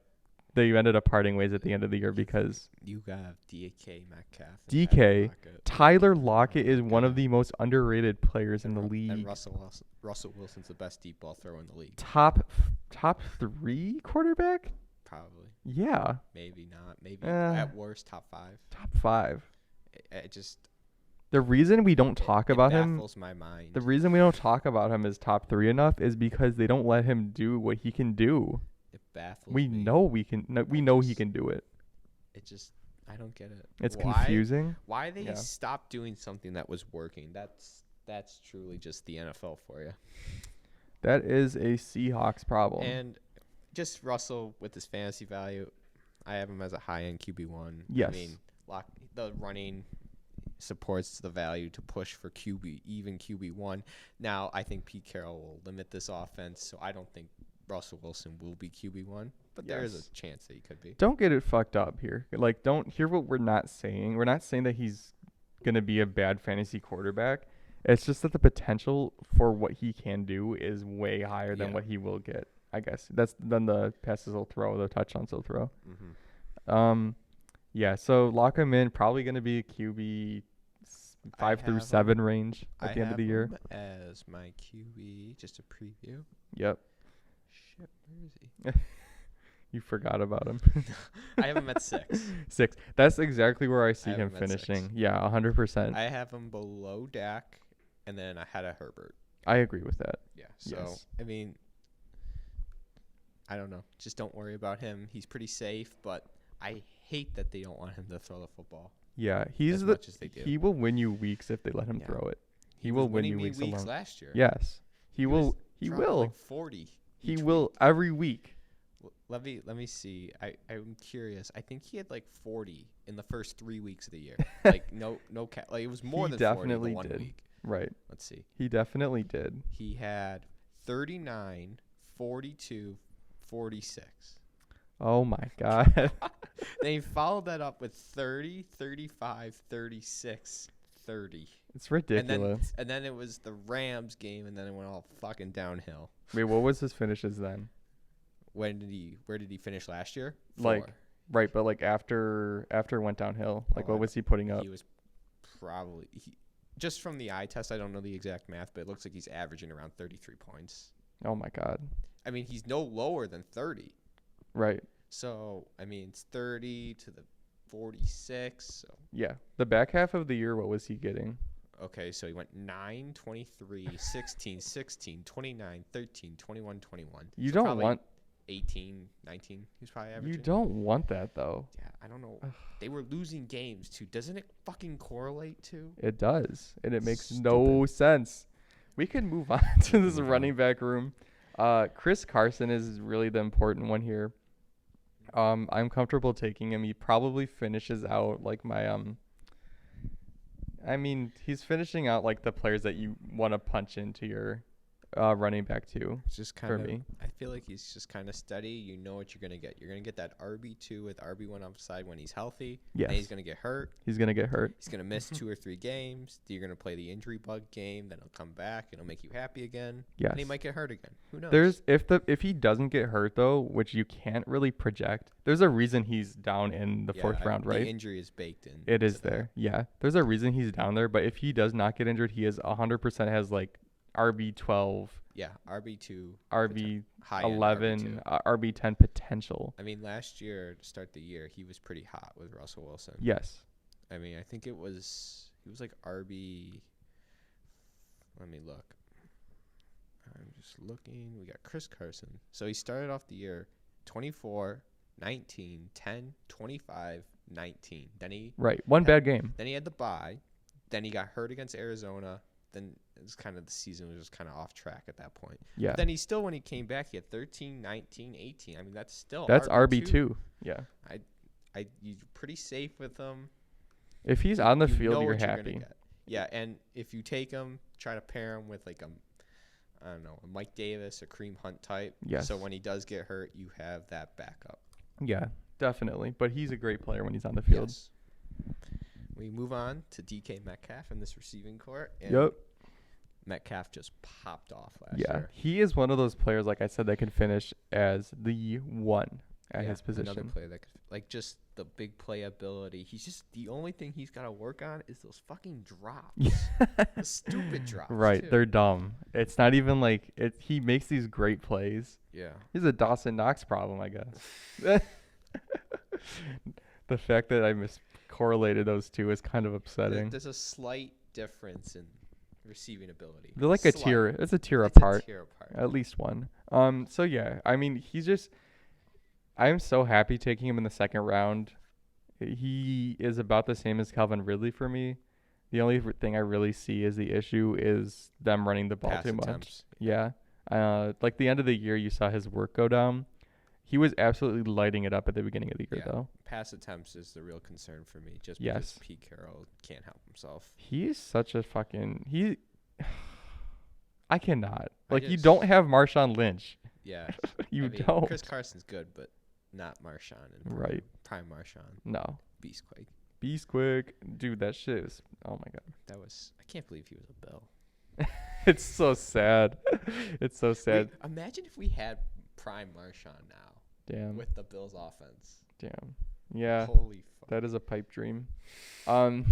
parting ways at the end of the year because You got DK Metcalf. and DK, Tyler Lockett. Tyler Lockett is one of the most underrated players in the And league. Russell Wilson's the best deep ball thrower in the league. Top 3 quarterback? Probably. Yeah, Maybe not. Maybe Uh, at worst top 5. top 5. It just The reason we don't talk about it him, baffles my mind. the reason we don't talk about him as top 3 enough is because they don't let him do what he can do. It baffles We me. know we know he can do it. It just I don't get it. It's Why- confusing. Why they Yeah. stopped doing something that was working? That's truly just the NFL for you. That is a Seahawks problem. And just Russell with his fantasy value, I have him as a high-end QB1. Yes. I mean, the running supports the value to push for even QB1. Now, I think Pete Carroll will limit this offense, so I don't think Russell Wilson will be QB1, but there is Yes. a chance that he could be. Don't get it fucked up here. Like, don't hear what we're not saying. We're not saying that he's going to be a bad fantasy quarterback. It's just that the potential for what he can do is way higher than Yeah. what he will get, I guess. That's then the passes he'll throw, the touchdowns he'll throw. Mm-hmm. Yeah, so lock him in. Probably going to be QB 5 through 7 range at the end of the year. I have him as my QB, just a preview. Yep. Shit, where is he? You forgot about him. I have him at 6. 6. That's exactly where I see have him him at 6. finishing. Yeah, 100%. I have him below Dak, and then I had a Herbert. I agree with that. Yeah, so, Yes. I mean, I don't know. Just don't worry about him. He's pretty safe, but I hate that they don't want him to throw the football. Yeah, much as they do. He will win you weeks if they let him throw it. He will win you weeks alone. Last year. Yes. He will. He will. Like 40. He will every week. Let me see. I'm curious. I think he had like 40 in the first 3 weeks of the year. Like no like it was more than 40 in the 1 week. Right. Let's see. He definitely did. He had 39, 42, 46. Oh my God. Then he followed that up with 30, 35, 36, 30. It's ridiculous. And then it was the Rams game, and then it went all fucking downhill. Wait, what was his finishes then? Where did he finish last year? 4. Like, right, but like after it went downhill, like what was he putting up? He was probably just from the eye test. I don't know the exact math, but it looks like he's averaging around 33 points. Oh my God. I mean, he's no lower than 30. Right. So I mean, it's 30 to the 46. So. Yeah, the back half of the year, what was he getting? Okay, so he went 9, 23, 16, 16, 29, 13, 21, 21. You so don't want 18, 19. He's probably averaging. You don't want that though. Yeah, I don't know. They were losing games too. Doesn't it fucking correlate to? It does, and it makes no sense. We can move on to this running back room. Chris Carson is really the important one here. I'm comfortable taking him. He probably finishes out like my I mean, he's finishing out like the players that you want to punch into your running back too. It's just kind of. me. I feel like he's just kind of steady. You know what you're gonna get. You're gonna get that RB2 with RB1 upside when he's healthy. Yes. And he's gonna get hurt. He's gonna get hurt. He's gonna miss 2 or 3 games. You're gonna play the injury bug game. Then he'll come back. It'll make you happy again. Yes. And he might get hurt again. Who knows? If he doesn't get hurt though, which you can't really project, there's a reason he's down in the 4th round, right? The injury is baked in. It is there. Yeah. There's a reason he's down there, but if he does not get injured, he is 100% has like RB12. Yeah, RB2, RB high 11, RB10 potential. I mean, last year to start the year, he was pretty hot with Russell Wilson. Yes. I mean, I think he was like RB. Let me look. I'm just looking. We got Chris Carson. So he started off the year 24, 19, 10, 25, 19. Then he one bad game. Then he had the bye. Then he got hurt against Arizona. Then it was kind of the season was just kind of off track at that point. Yeah. But then he still, when he came back, he had 13, 19, 18. I mean, that's RB2. Yeah. You're pretty safe with him. If he's on the field, you're happy. Yeah, and if you take him, try to pair him with like a Mike Davis or Kareem Hunt type. Yes. So when he does get hurt, you have that backup. Yeah, definitely. But he's a great player when he's on the field. Yes. We move on to DK Metcalf in this receiving court. And yep. Metcalf just popped off last year. Yeah, he is one of those players, like I said, that can finish as the one at his position. Another player that could, like, just the big playability. He's just the only thing he's got to work on is those fucking drops. The stupid drops. Right, too. They're dumb. It's not even like it. He makes these great plays. Yeah. He's a Dawson Knox problem, I guess. The fact that I miscorrelated those two is kind of upsetting. There's a slight difference in receiving ability. They're like slight. a tier. It's a tier It's apart. a tier apart. At least one. So yeah, I mean, he's just. I'm so happy taking him in the 2nd round. He is about the same as Calvin Ridley for me. The only thing I really see as the issue is them running the ball Pass too much. attempts. Yeah. Like the end of the year, you saw his work go down. He was absolutely lighting it up at the beginning of the year, though. Pass attempts is the real concern for me, just Yes. because Pete Carroll can't help himself. He is such a fucking I cannot. You just- don't have Marshawn Lynch. Yeah. You I mean, don't. Chris Carson's good, but not Marshawn. And Right. Prime Marshawn. No. Beastquake. Beast quick. Dude, that shit is. Oh my God. I can't believe he was a Bill. It's so sad. It's so sad. Imagine if we had Prime Marshawn now Damn. with the Bills offense. Damn. Yeah, Holy fuck. that is a pipe dream. All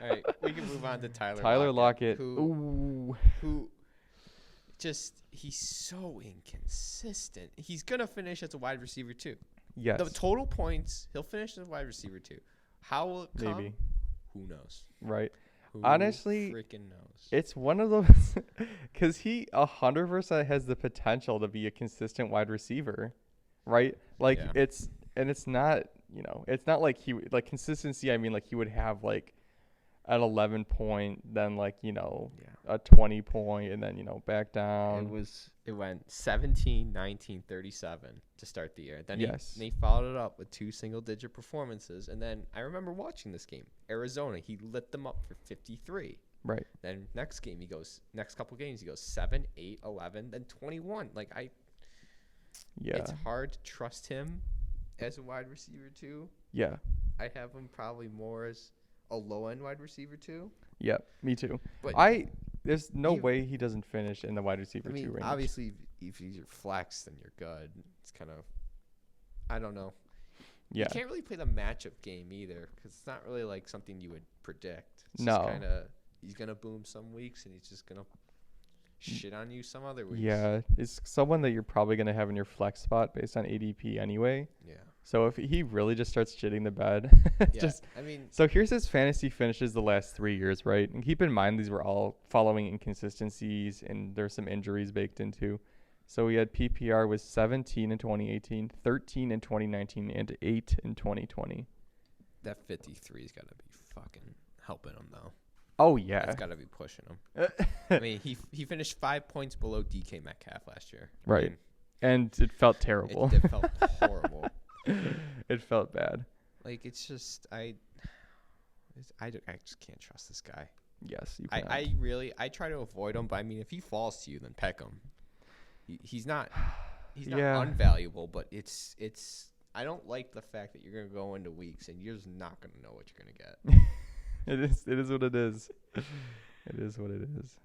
right, we can move on to Tyler Lockett. Who he's so inconsistent. He's going to finish as a wide receiver too. Yes. The total points, he'll finish as a wide receiver too. How will it come? Maybe. Who knows? Right. Who Honestly, freaking knows? it's one of those because he 100% has the potential to be a consistent wide receiver, right? Like it's not, it's not like like consistency. I mean, like he would have like an 11 point, then like, a 20 point, and then, back down. It went 17, 19, 37 to start the year. Then he followed it up with 2 single-digit performances. And then I remember watching this game. Arizona, he lit them up for 53. Right. Then next couple games, he goes 7, 8, 11, then 21. It's hard to trust him as a wide receiver too. Yeah. I have him probably more as a low-end wide receiver too. Yeah, me too. But there's no way he doesn't finish in the wide receiver 2 range. Obviously, if you're flex, then you're good. It's kind of, I don't know. Yeah. You can't really play the matchup game either because it's not really like something you would predict. It's no. Just kind of, he's going to boom some weeks and he's just going to shit on you some other weeks. Yeah, it's someone that you're probably going to have in your flex spot based on ADP anyway. Yeah. So if he really just starts shitting the bed, so here's his fantasy finishes the last 3 years, right? And keep in mind these were all following inconsistencies, and there's some injuries baked into. So we had PPR was 17 in 2018, 13 in 2019, and 8 in 2020. That 53's got to be fucking helping him though. Oh yeah, it's got to be pushing him. I mean, he finished 5 points below DK Metcalf last year. Right, and it felt terrible. It felt horrible. It felt bad. Like it's just I just can't trust this guy. Yes, you can. I try to avoid him, but I mean if he falls to you, then peck him. He's not unvaluable, but it's I don't like the fact that you're gonna go into weeks and you're just not gonna know what you're gonna get. It is what it is. It is what it is.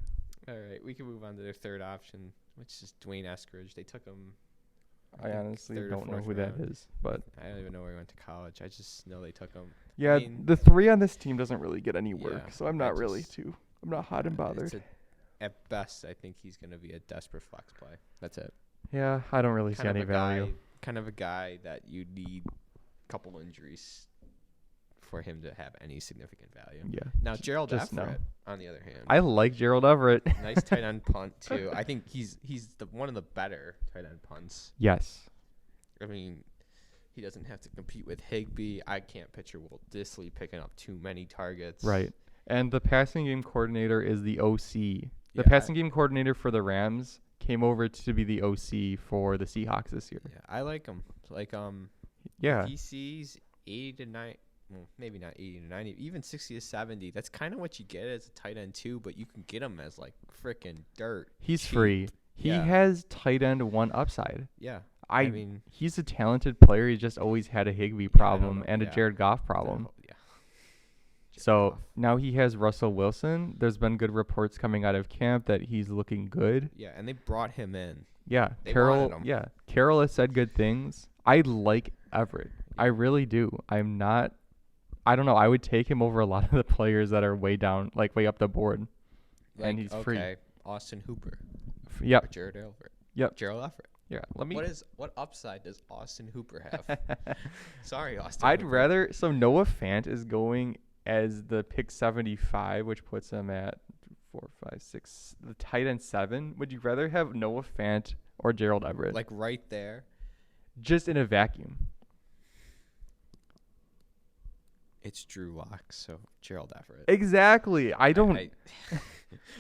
All right, we can move on to their third option, which is Dwayne Eskridge. They took him. I honestly don't know who that is, but I don't even know where he went to college. I just know they took him. Yeah, I mean, the 3 on this team doesn't really get any work, so I'm not hot and bothered. At best, I think he's going to be a desperate flex play. That's it. Yeah, I don't really see any value. Kind of a guy that you need a couple injuries for him to have any significant value. Yeah. Now, Gerald Everett, on the other hand. I like Gerald Everett. Nice tight end punt, too. I think he's one of the better tight end punts. Yes. I mean, he doesn't have to compete with Higbee. I can't picture Will Dissly picking up too many targets. Right. And the passing game coordinator is the OC. The passing game coordinator for the Rams came over to be the OC for the Seahawks this year. Yeah, I like him. Yeah. If he sees 80 to 90, well, maybe not 80 to 90, even 60 to 70. That's kind of what you get as a tight end too, but you can get him as freaking dirt. He's free. He has tight end 1 upside. Yeah. I mean, he's a talented player. He just always had a Higbee problem and a Jared Goff problem. So now he has Russell Wilson. There's been good reports coming out of camp that he's looking good. Yeah, and they brought him in. Yeah, Carroll has said good things. I like Everett. I really do. I don't know. I would take him over a lot of the players that are way down, way up the board. And he's free. Austin Hooper. Yep. Or Jared Everett. Yep. Gerald Everett. Yeah. What upside does Austin Hooper have? Sorry, Austin. I'd rather. So Noah Fant is going as the pick 75, which puts him at 4, 5, 6, the tight end 7. Would you rather have Noah Fant or Gerald Everett? Right there? Just in a vacuum. It's Drew Lock, so Gerald Everett. Exactly. I don't.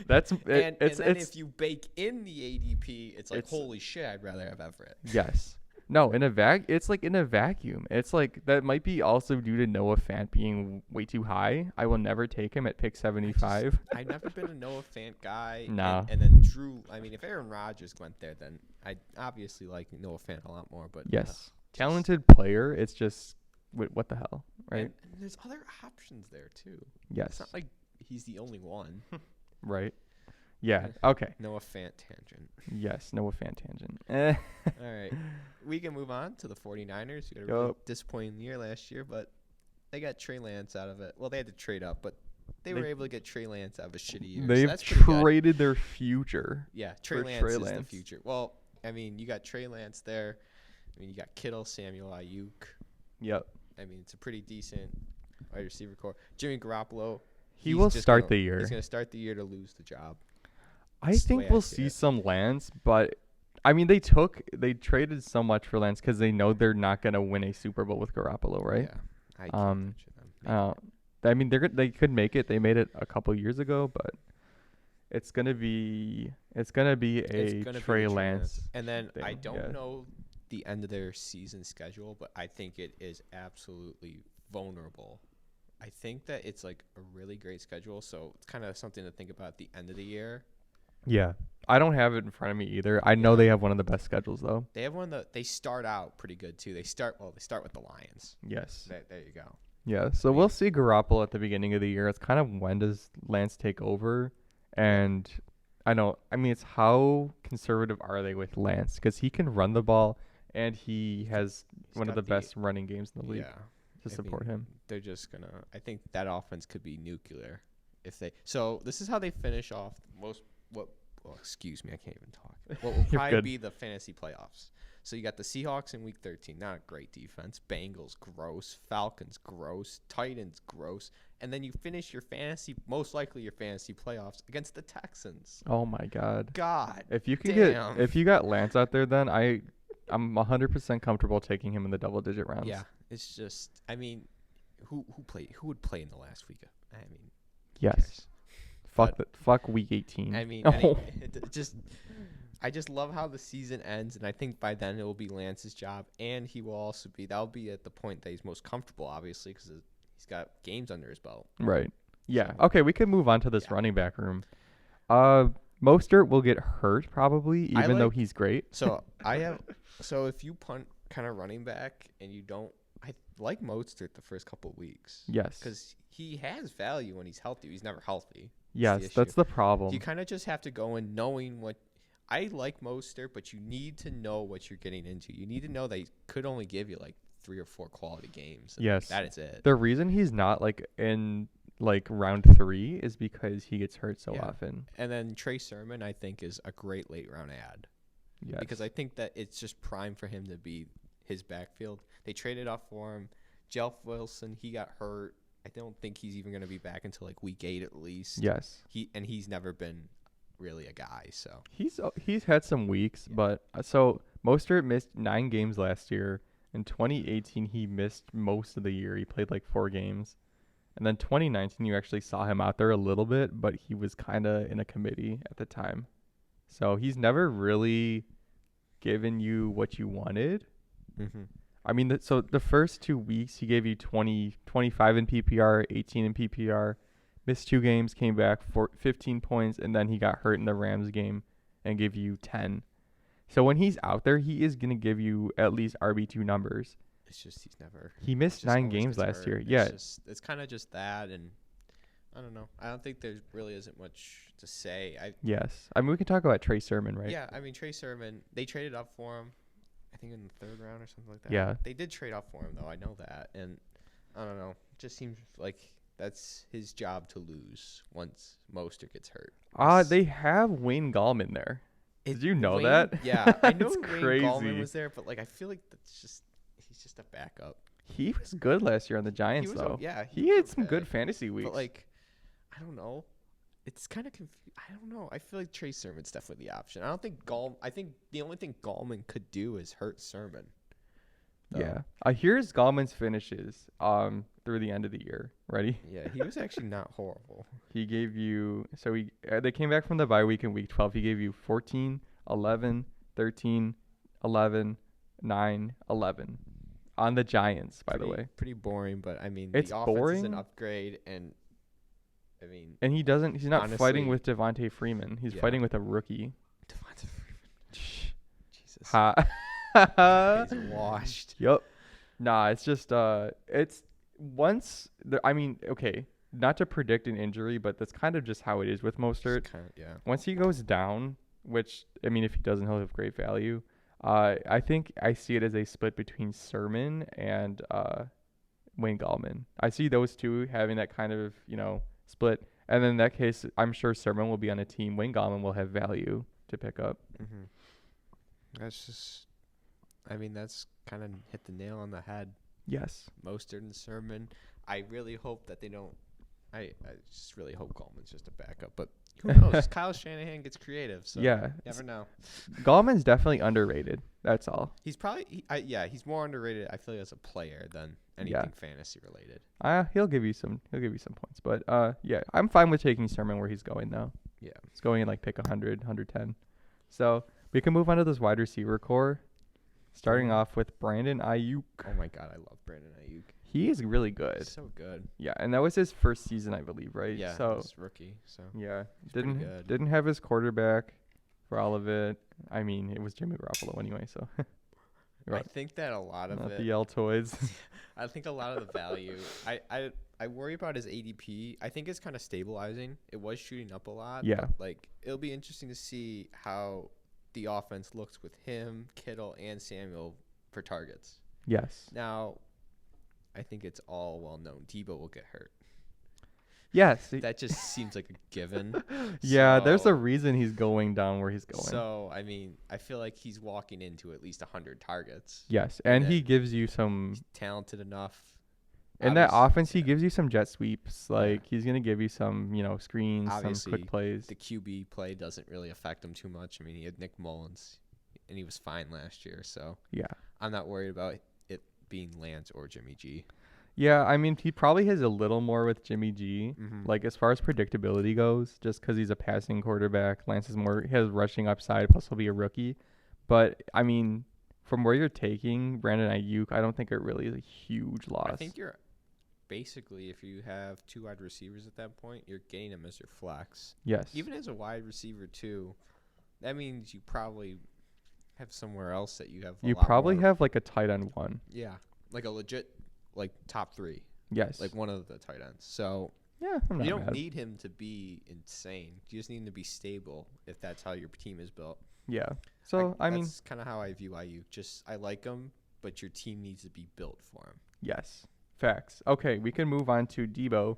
That's and then if you bake in the ADP, it's holy shit. I'd rather have Everett. Yes. No, in a it's in a vacuum. It's that might be also due to Noah Fant being way too high. I will never take him at pick 75. I've never been a Noah Fant guy. No. And then Drew. I mean, if Aaron Rodgers went there, then I'd obviously like Noah Fant a lot more. But yes, talented player. It's just what the hell, right? And there's other options there too. Yes. It's not like he's the only one. Right. Yeah. Okay. Noah Fant tangent. Yes. Noah Fant tangent. All right. We can move on to the 49ers. We had a really disappointing year last year, but they got Trey Lance out of it. Well, they had to trade up, but they were able to get Trey Lance out of a shitty year. They've so that's pretty traded their future. Yeah, Trey Lance is the future. Well, I mean, you got Trey Lance there. I mean, you got Kittle, Samuel, Ayuk. Yep. I mean, it's a pretty decent wide receiver core. Jimmy Garoppolo. He will start the year. He's going to start the year to lose the job. I think we'll see some Lance, but I mean, they traded so much for Lance because they know they're not going to win a Super Bowl with Garoppolo, right? Yeah, I can't picture them. I mean, they could make it. They made it a couple years ago, but it's gonna be a Trey Lance. And then thing. I don't know the end of their season schedule, but I think it is absolutely vulnerable. I think that it's like a really great schedule, so it's kind of something to think about at the end of the year. Yeah, I don't have it in front of me either. I know they have one of the best schedules though. They have they start out pretty good too. They start with the Lions. Yes. There you go. Yeah, so we'll see Garoppolo at the beginning of the year. It's kind of when does Lance take over, and it's how conservative are they with Lance because he can run the ball and he's one of the best running games in the league. Yeah. To support him. They're just gonna. I think that offense could be nuclear if they. So this is how they finish off excuse me, I can't even talk. What will probably be the fantasy playoffs. So you got the Seahawks in week 13, not a great defense. Bengals, gross. Falcons, gross. Titans, gross. And then you finish most likely your fantasy playoffs against the Texans. Oh my God. If you got Lance out there, then I'm 100% comfortable taking him in the double-digit rounds. Yeah, it's just, I mean, who would play in the last week? I mean, yes. Fuck week 18. I mean, I just love how the season ends, and I think by then it will be Lance's job, and that'll be at the point that he's most comfortable, obviously, because he's got games under his belt. Right. Yeah. Okay, we can move on to this running back room. Mostert will get hurt probably, even though he's great. So if you punt kind of running back and you don't, I like Mostert the first couple of weeks. Yes. Because he has value when he's healthy. He's never healthy. Yes, that's the problem. You kind of just have to go in knowing what. I like Mostert, but you need to know what you're getting into. You need to know that he could only give you like 3 or 4 quality games. Yes. That is it. The reason he's not in round 3 is because he gets hurt so often. And then Trey Sermon, I think, is a great late round ad. Yes. Because I think that it's just prime for him to be his backfield. They traded off for him. Jeff Wilson, he got hurt. I don't think he's even going to be back until like week 8 at least. Yes. He's never been really a guy, so he's had some weeks, but so Mostert missed 9 games last year. In 2018, he missed most of the year. He played like 4 games, and then 2019, you actually saw him out there a little bit, but he was kind of in a committee at the time, so he's never really given you what you wanted. Mm-hmm. I mean, so the first 2 weeks, he gave you 25 in PPR, 18 in PPR. Missed 2 games, came back for 15 points, and then he got hurt in the Rams game and gave you 10. So when he's out there, he is going to give you at least RB2 numbers. It's just He missed 9 games last year. Yeah. It's kind of just that, and I don't know. I don't think there really isn't much to say. Yes. I mean, we can talk about Trey Sermon, right? Yeah, I mean, Trey Sermon, they traded up for him, I think in the 3rd round or something like that. Yeah. They did trade up for him, though. I know that. And I don't know. It just seems like that's his job to lose once Mostert gets hurt. They have Wayne Gallman there. Did you know that? Yeah, I know Wayne crazy. Gallman was there, but like I feel like he's just a backup. He was good last year on the Giants, though. He had some good fantasy weeks. But like, I don't know. It's kind of I don't know. I feel like Trey Sermon's definitely the option. I think the only thing Gallman could do is hurt Sermon. Yeah. Here's Gallman's finishes through the end of the year. Ready? Yeah, he was actually not horrible. He gave you they came back from the bye week in week 12. He gave you 14, 11, 13, 11, 9, 11 on the Giants, by the way. Pretty boring, but I mean, it's the offense boring. is an upgrade, and I mean, and he's not honestly, fighting with Devontae Freeman. He's fighting with a rookie. Devontae Freeman. Jesus. He's washed. Yep. Nah, it's just it's once I mean, okay. not to predict an injury, but that's kind of just how it is with Mostert. Yeah. Once he goes down, which, I mean, if he doesn't, he'll have great value. I think I see it as a split between Sermon and Wayne Gallman. I see those two having that kind of, split. And then in that case, I'm sure Sermon will be on a team. Wayne Gallman will have value to pick up. Mm-hmm. That's kind of hit the nail on the head. Yes. Mostert and Sermon. I really hope that they don't. I just really hope Gallman's just a backup. But who knows? Kyle Shanahan gets creative. So yeah. You never know. Gallman's definitely underrated. That's all. He's probably, he's more underrated, I feel like, as a player than anything fantasy related. He'll give you some points. But, I'm fine with taking Sermon where he's going, though. Yeah. He's going in, pick 100, 110. So we can move on to this wide receiver core. Starting off with Brandon Ayuk. Oh, my God. I love Brandon Ayuk. He is really good. He's so good. Yeah, and that was his first season, I believe, right? Yeah, so he's rookie. So yeah, good. didn't have his quarterback for all of it. I mean, it was Jimmy Garoppolo anyway. So I think that a lot of not it. the Altoids. I think a lot of the value. I worry about his ADP. I think it's kind of stabilizing. It was shooting up a lot. Yeah. But, it'll be interesting to see how the offense looks with him, Kittle, and Samuel for targets. Yes. Now, I think it's all well known. Debo will get hurt. Yes. That just seems like a given. Yeah, there's a reason he's going down where he's going. So, I feel like he's walking into at least 100 targets. Yes, and he gives you some... He's talented enough. In that offense, he gives you some jet sweeps. He's going to give you some, screens, obviously, some quick plays. The QB play doesn't really affect him too much. He had Nick Mullins, and he was fine last year. So, yeah, I'm not worried about it being Lance or Jimmy G. Yeah, he probably has a little more with Jimmy G. Mm-hmm. As far as predictability goes, just because he's a passing quarterback. Lance he has rushing upside, plus he'll be a rookie. But, from where you're taking Brandon Ayuk, I don't think it really is a huge loss. I think you're basically, if you have two wide receivers at that point, you're getting him as your flex. Yes. Even as a wide receiver, too, that means you probably have somewhere else that you have a lot probably more. Have, a tight end one. Yeah. A legit... top 3. Yes. One of the tight ends. So yeah, you don't need him to be insane. You just need him to be stable if that's how your team is built. Yeah. So that's kind of how I view Ayuk. I like him, but your team needs to be built for him. Yes. Facts. Okay, we can move on to Debo.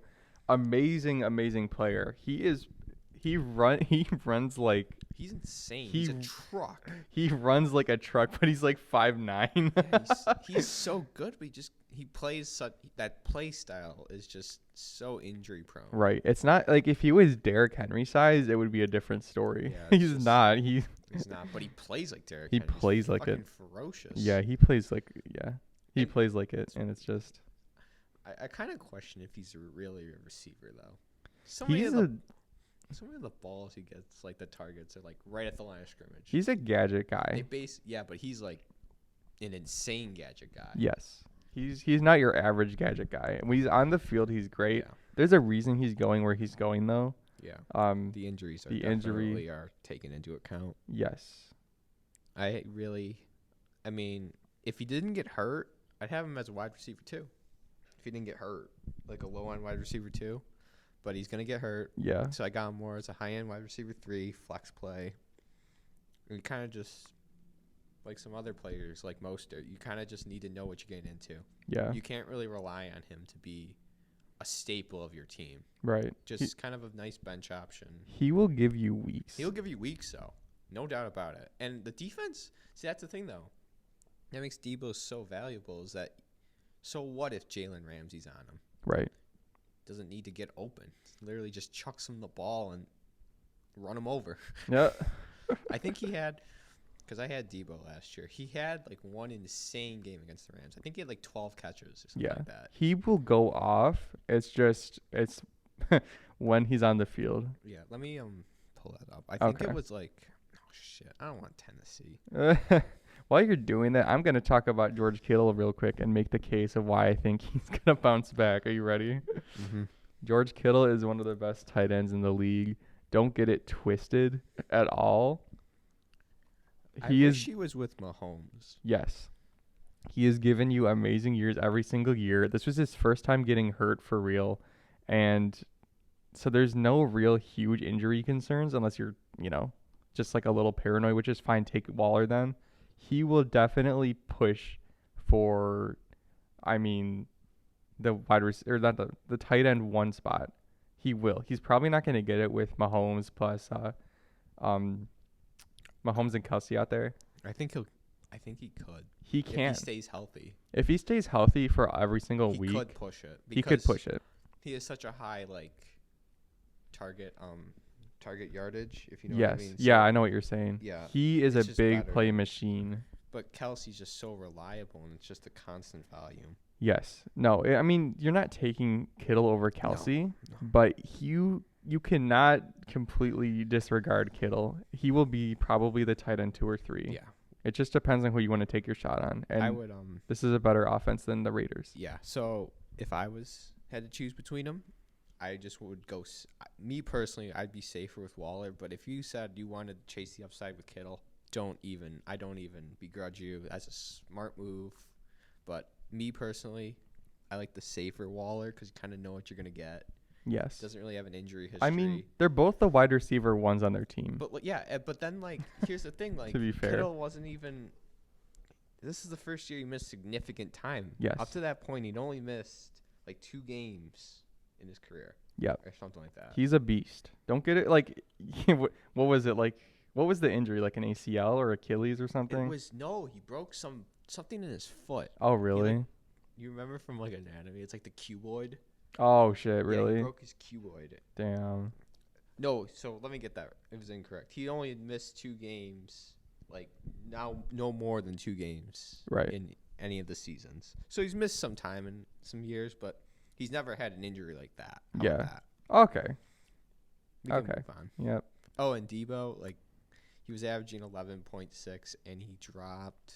Amazing player. He runs like he's insane. He's a truck. He runs like a truck, but he's 5'9". Yeah, he's so good, but he plays that play style is just so injury prone. Right. It's not if he was Derrick Henry size, it would be a different story. Yeah, he's not. He's not, but he plays like Derrick Henry. He plays like it. Ferocious. Yeah, he plays like plays like it, and it's just. I kind of question if he's really a receiver though. Some of the balls he gets, the targets are right at the line of scrimmage. He's a gadget guy. But he's an insane gadget guy. Yes. He's not your average gadget guy. When he's on the field, he's great. Yeah. There's a reason he's going where he's going though. Yeah. The injuries are taken into account. Yes. If he didn't get hurt, I'd have him as a wide receiver too. If he didn't get hurt, a low-end wide receiver too. But he's going to get hurt. Yeah. So I got him more as a high-end wide receiver 3, flex play. And kind of just, some other players like Mostert, you kind of just need to know what you're getting into. Yeah. You can't really rely on him to be a staple of your team. Right. Just kind of a nice bench option. He will give you weeks. He'll give you weeks, though. No doubt about it. And the defense, that's the thing, though. That makes Debo so valuable is that, so what if Jalen Ramsey's on him? Right. Doesn't need to get open. Literally just chucks him the ball and run him over. Yeah. I think he had, because I had Debo last year, he had one insane game against the Rams. I think he had 12 catches or something like that. He will go off. It's when he's on the field. Yeah, let me pull that up. I think it was I don't want Tennessee. While you're doing that, I'm going to talk about George Kittle real quick and make the case of why I think he's going to bounce back. Are you ready? Mm-hmm. George Kittle is one of the best tight ends in the league. Don't get it twisted at all. He was with Mahomes. Yes. He has given you amazing years every single year. This was his first time getting hurt for real. And so there's no real huge injury concerns unless you're, just like a little paranoid, which is fine. Take Waller then. He will definitely push for, the wide receiver, or not the tight end one spot. He will. He's probably not going to get it with Mahomes plus Mahomes and Kelsey out there. I think he could. He can. If he stays healthy. If he stays healthy for every single week, he could push it. He could push it. He has such a high target yardage, if you know what I mean. Yeah, I know what you're saying. Yeah. He is a big play machine. But Kelsey's just so reliable, and it's just a constant volume. Yes. No, you're not taking Kittle over Kelsey, no. But you cannot completely disregard Kittle. He will be probably the tight end 2 or 3. Yeah. It just depends on who you want to take your shot on. And I would this is a better offense than the Raiders. Yeah. So if I had to choose between them, I just would go. Me personally, I'd be safer with Waller. But if you said you wanted to chase the upside with Kittle, I don't even begrudge you. That's a smart move. But me personally, I like the safer Waller because you kind of know what you're gonna get. Yes. Doesn't really have an injury history. They're both the wide receiver ones on their team. But but then here's the thing, to be fair, Kittle wasn't even. This is the first year he missed significant time. Yes. Up to that point, he'd only missed 2 games in his career. Yeah. Or something like that. He's a beast. Don't get it what was it like? What was the injury? Like an ACL or Achilles or something? He broke something in his foot. Oh, really? You remember from anatomy? It's like the cuboid. Oh shit! Really? Yeah, he broke his cuboid. Damn. No, so let me get that. It was incorrect. He only missed 2 games. Now, no more than 2 games. Right. In any of the seasons. So he's missed some time in some years, but he's never had an injury like that. How about that? Okay. We can move on. Yep. Oh, and Debo, he was averaging 11.6, and he dropped.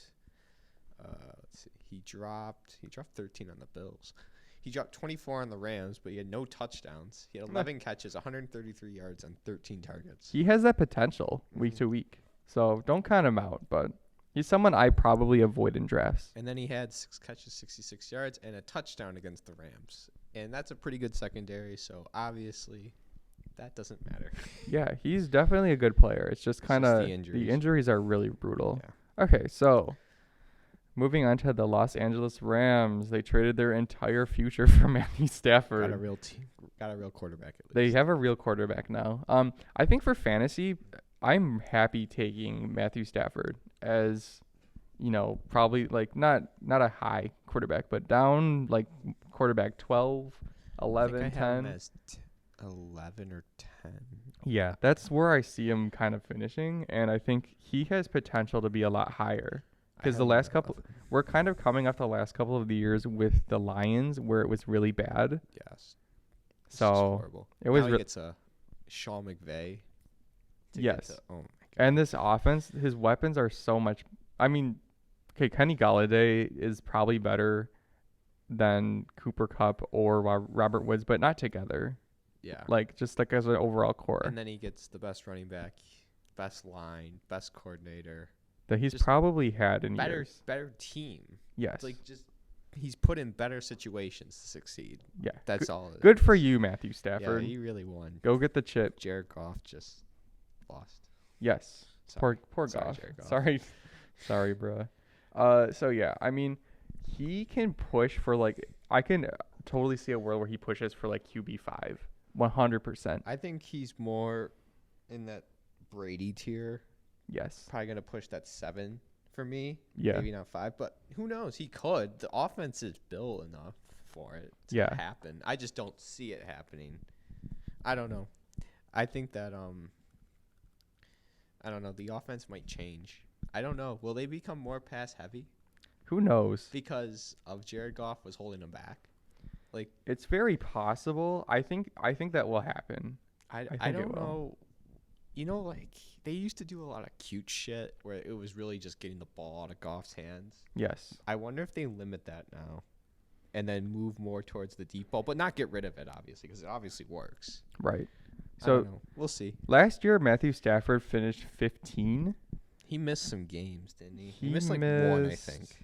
He dropped 13 on the Bills. He dropped 24 on the Rams, but he had no touchdowns. He had 11 catches, 133 yards, and 13 targets. He has that potential week to week. So don't count him out, but he's someone I probably avoid in drafts. And then he had 6 catches, 66 yards, and a touchdown against the Rams. And that's a pretty good secondary, so obviously that doesn't matter. Yeah, he's definitely a good player. It's just kind of the injuries are really brutal. Yeah. Okay, so moving on to the Los Angeles Rams. They traded their entire future for Matthew Stafford. Got a real team. Got a real quarterback at least. They have a real quarterback now. I think for fantasy, I'm happy taking Matthew Stafford as, probably not a high quarterback, but down quarterback 12, 11, I think 10. I have him as 11 or 10. Yeah, that's where I see him kind of finishing, and I think he has potential to be a lot higher. Because the last couple, we're kind of coming off the last couple of the years with the Lions where it was really bad. Yes. So horrible. It was. It's a Sean McVay. Yes. And this offense, his weapons are so much. Kenny Galladay is probably better than Cooper Kupp or Robert Woods, but not together. Yeah. Just as an overall core. And then he gets the best running back, best line, best coordinator. That he's probably had in years. Better team. Yes. He's put in better situations to succeed. Yeah. That's all. Good for you, Matthew Stafford. Yeah, he really won. Go get the chip. Jared Goff just lost. Yes. Sorry. Poor Sorry, Goff. Jared Goff. Sorry, bro. So yeah, he can push for I can totally see a world where he pushes for QB5, 100%. I think he's more in that Brady tier. Yes. Probably going to push that 7 for me. Yeah. Maybe not 5, but who knows? He could. The offense is built enough for it to happen. I just don't see it happening. I don't know. I think that I don't know. The offense might change. I don't know. Will they become more pass heavy? Who knows? Because of Jared Goff was holding them back. It's very possible. I think that will happen. I don't know. They used to do a lot of cute shit where it was really just getting the ball out of Goff's hands. Yes. I wonder if they limit that now and then move more towards the deep ball, but not get rid of it, obviously, because it obviously works. Right. So we'll see. Last year, Matthew Stafford finished 15. He missed some games, didn't he? He missed 1, I think.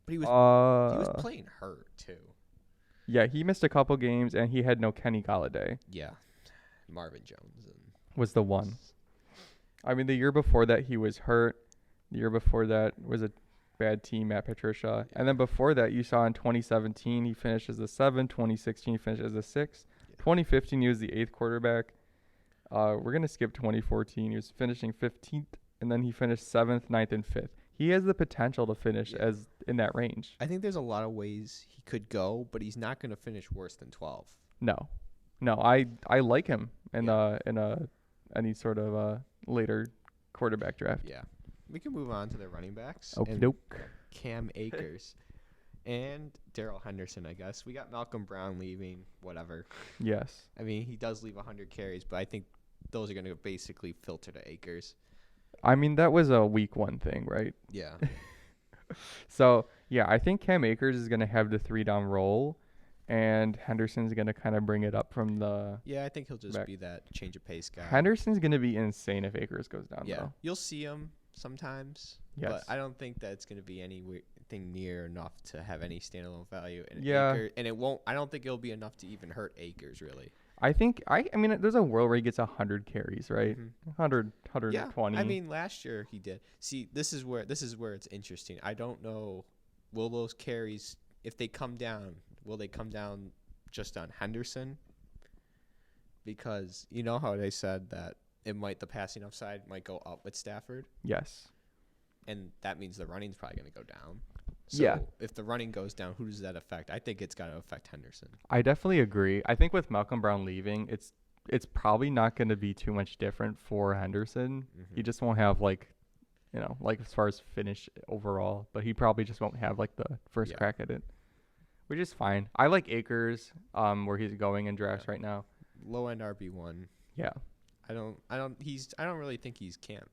But he was playing hurt, too. Yeah, he missed a couple games, and he had no Kenny Galladay. Yeah, Marvin Jones Was the one. I mean, the year before that, he was hurt. The year before that was a bad team at Patricia. Yeah. And then before that, you saw in 2017, he finished as a 7. 2016, he finished as a 6. Yeah. 2015, he was the 8th quarterback. We're going to skip 2014. He was finishing 15th, and then he finished 7th, 9th, and 5th. He has the potential to finish as in that range. I think there's a lot of ways he could go, but he's not going to finish worse than 12. No, I like him in any sort of later quarterback draft. Yeah. We can move on to the running backs. Okie doke. Cam Akers and Darrell Henderson, I guess. We got Malcolm Brown leaving, whatever. Yes. I mean, he does leave 100 carries, but I think those are going to basically filter to Akers. I mean, that was a week 1 thing, right? Yeah. So, yeah, I think Cam Akers is going to have the 3-down role, and Henderson's going to kind of bring it up from the Yeah, I think he'll just be that change of pace guy. Henderson's going to be insane if Akers goes down, Yeah. though. You'll see him sometimes, Yes. but I don't think that it's going to be anything near enough to have any standalone value. And Yeah. and it won't. I don't think it'll be enough to even hurt Akers, really. I mean, there's a world where he gets 100 carries, right? 100, 120. Yeah, I mean, last year he did. See, this is where it's interesting. I don't know, will those carries, if they come down, will they come down just on Henderson? Because you know how they said that the passing upside might go up with Stafford, Yes. and that means the running's probably going to go down. So if the running goes down, who does that affect? I think it's got to affect Henderson. I definitely agree. I think with Malcolm Brown leaving, it's probably not going to be too much different for Henderson. Mm-hmm. He just won't have like as far as finish overall, but he probably just won't have like the first crack at it, which is fine. I like Akers, where he's going in drafts right now. Low end RB1. Yeah. I don't really think he's can't.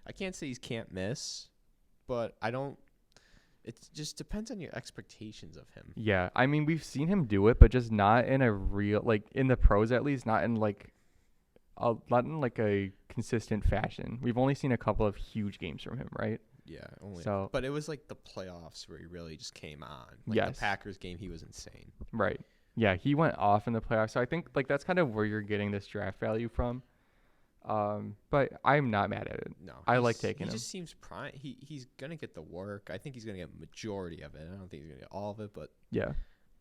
I can't say he's can't miss, but I don't. It just depends on your expectations of him. Yeah, I mean, we've seen him do it, but just not in a real, like, in the pros at least, not in a consistent fashion. We've only seen a couple of huge games from him, right? Yeah, only. So, but it was like the playoffs where he really just came on. Like yes. The Packers game, he was insane. Right. Yeah, he went off in the playoffs. So I think like that's kind of where you're getting this draft value from. But I'm not mad at it. No, I like taking him. He just seems prime. He's gonna get the work. I think he's gonna get majority of it. I don't think he's gonna get all of it, but yeah,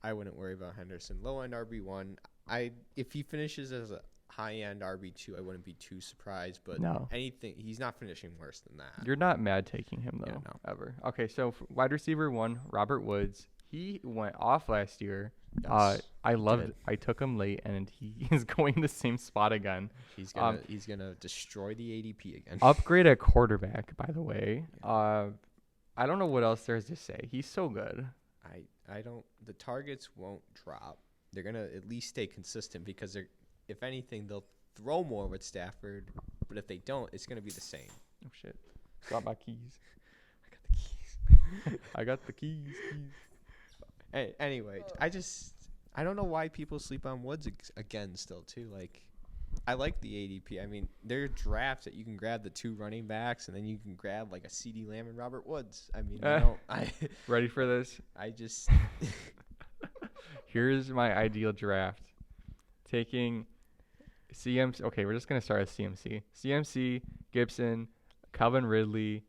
I wouldn't worry about Henderson. Low end RB1. If he finishes as a high end RB2, I wouldn't be too surprised. But he's not finishing worse than that. You're not mad taking him though, ever. Okay, so wide receiver 1, Robert Woods. He went off last year. Yes, I took him late, and he is going the same spot again. He's gonna destroy the ADP again. Upgrade at quarterback, by the way. I don't know what else there's to say. He's so good. I don't. The targets won't drop. They're gonna at least stay consistent because if anything, they'll throw more with Stafford. But if they don't, it's gonna be the same. Oh shit! Got my keys. I got the keys. I got the keys. Anyway, I don't know why people sleep on Woods again still too. Like, I like the ADP. I mean, there are drafts that you can grab the 2 running backs and then you can grab like a CeeDee Lamb and Robert Woods. I mean, ready for this? I just Here's my ideal draft. Taking CMC. Okay, we're just gonna start with CMC. CMC, Gibson, Calvin Ridley,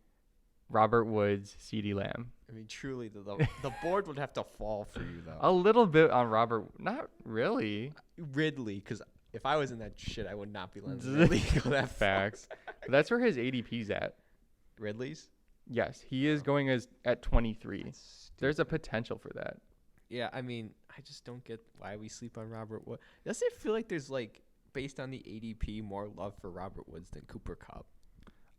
Robert Woods, CeeDee Lamb. I mean, truly, the board would have to fall for you, though. A little bit on Robert. Not really. Ridley, because if I was in that shit, I would not be letting Ridley go that Facts. But that's where his ADP's at. Ridley's? Yes, he is going at 23. There's a potential for that. Yeah, I mean, I just don't get why we sleep on Robert Woods. Does it feel like there's, like, based on the ADP, more love for Robert Woods than Cooper Kupp?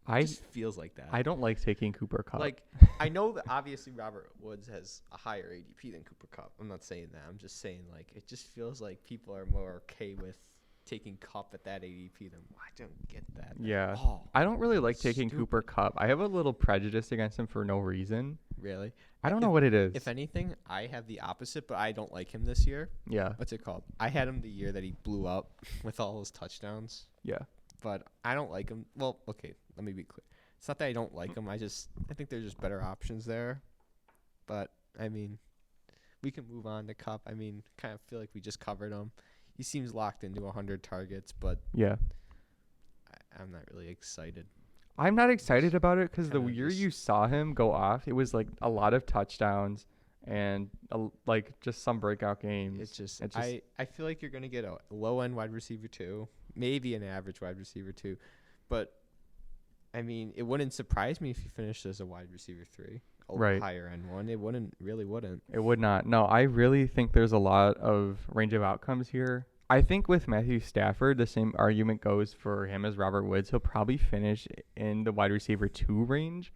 It just feels like that. I don't like taking Cooper Kupp. Like, I know that obviously Robert Woods has a higher ADP than Cooper Kupp. I'm not saying that. I'm just saying, like, it just feels like people are more okay with taking Kupp at that ADP than I don't get that. Yeah. I don't really like taking Cooper Kupp. I have a little prejudice against him for no reason. Really? I don't know what it is. If anything, I have the opposite, but I don't like him this year. Yeah. What's it called? I had him the year that he blew up with all his touchdowns. Yeah. But I don't like him. Well, okay, let me be clear. It's not that I don't like him. I think there's just better options there. But, I mean, we can move on to Cup. I mean, kind of feel like we just covered him. He seems locked into 100 targets, but Yeah. I'm not really excited. I'm not excited about it because the Kinda year just- you saw him go off, it was like a lot of touchdowns and like just some breakout games. It's just, It's just I feel like you're going to get a low-end wide receiver 2, maybe an average wide receiver 2. But, I mean, it wouldn't surprise me if he finished as a wide receiver 3. A Right. higher-end one. It wouldn't. It would not. No, I really think there's a lot of range of outcomes here. I think with Matthew Stafford, the same argument goes for him as Robert Woods. He'll probably finish in the wide receiver 2 range.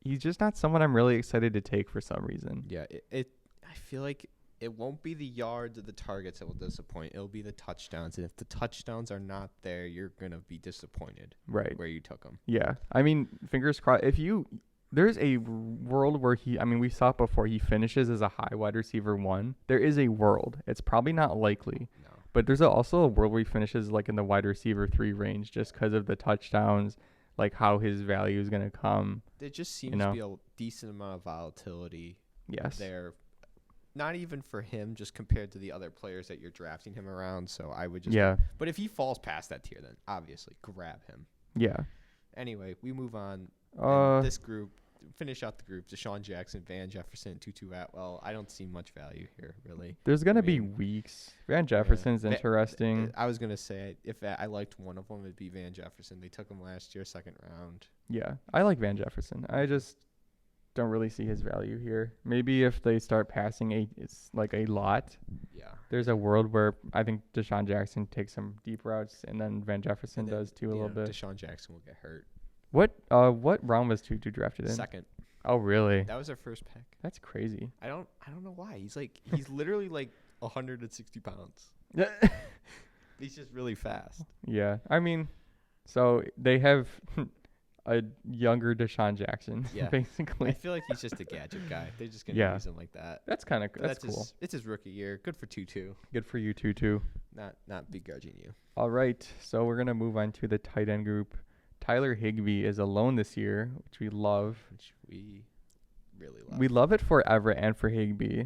He's just not someone I'm really excited to take for some reason. Yeah, I feel like it won't be the yards or the targets that will disappoint. It'll be the touchdowns. And if the touchdowns are not there, you're going to be disappointed Right. where you took them. Yeah. I mean, fingers crossed. There's a world where we saw it before, he finishes as a high wide receiver 1. There is a world. It's probably not likely. No. But there's also a world where he finishes like in the wide receiver 3 range just because of the touchdowns, like how his value is going to come. There just seems to be a decent amount of volatility there. Not even for him, just compared to the other players that you're drafting him around. So I would just. Yeah. But if he falls past that tier, then obviously grab him. Yeah. Anyway, we move on. This group, finish out the group. Deshaun Jackson, Van Jefferson, Tutu Atwell. I don't see much value here, really. There's going to be weeks. Van Jefferson's interesting. I was going to say, if I liked one of them, it'd be Van Jefferson. They took him last year, second round. Yeah, I like Van Jefferson. I just don't really see his value here. Maybe if they start passing it's like a lot. Yeah. There's a world where I think Deshaun Jackson takes some deep routes, and then Van Jefferson does too a little bit. Deshaun Jackson will get hurt. What round was Tutu drafted in? Second. Oh, really? That was our first pick. That's crazy. I don't know why. He's literally like 160 pounds. He's just really fast. Yeah. I mean, so they have a younger Deshaun Jackson, basically. I feel like he's just a gadget guy. They're just going to use him like that. That's kind of that's cool. It's his rookie year. Good for Tutu. Good for you, Tutu. Not begrudging you. All right. So we're going to move on to the tight end group. Tyler Higbee is alone this year, which we love. Which we really love. We love it for Everett and for Higbee.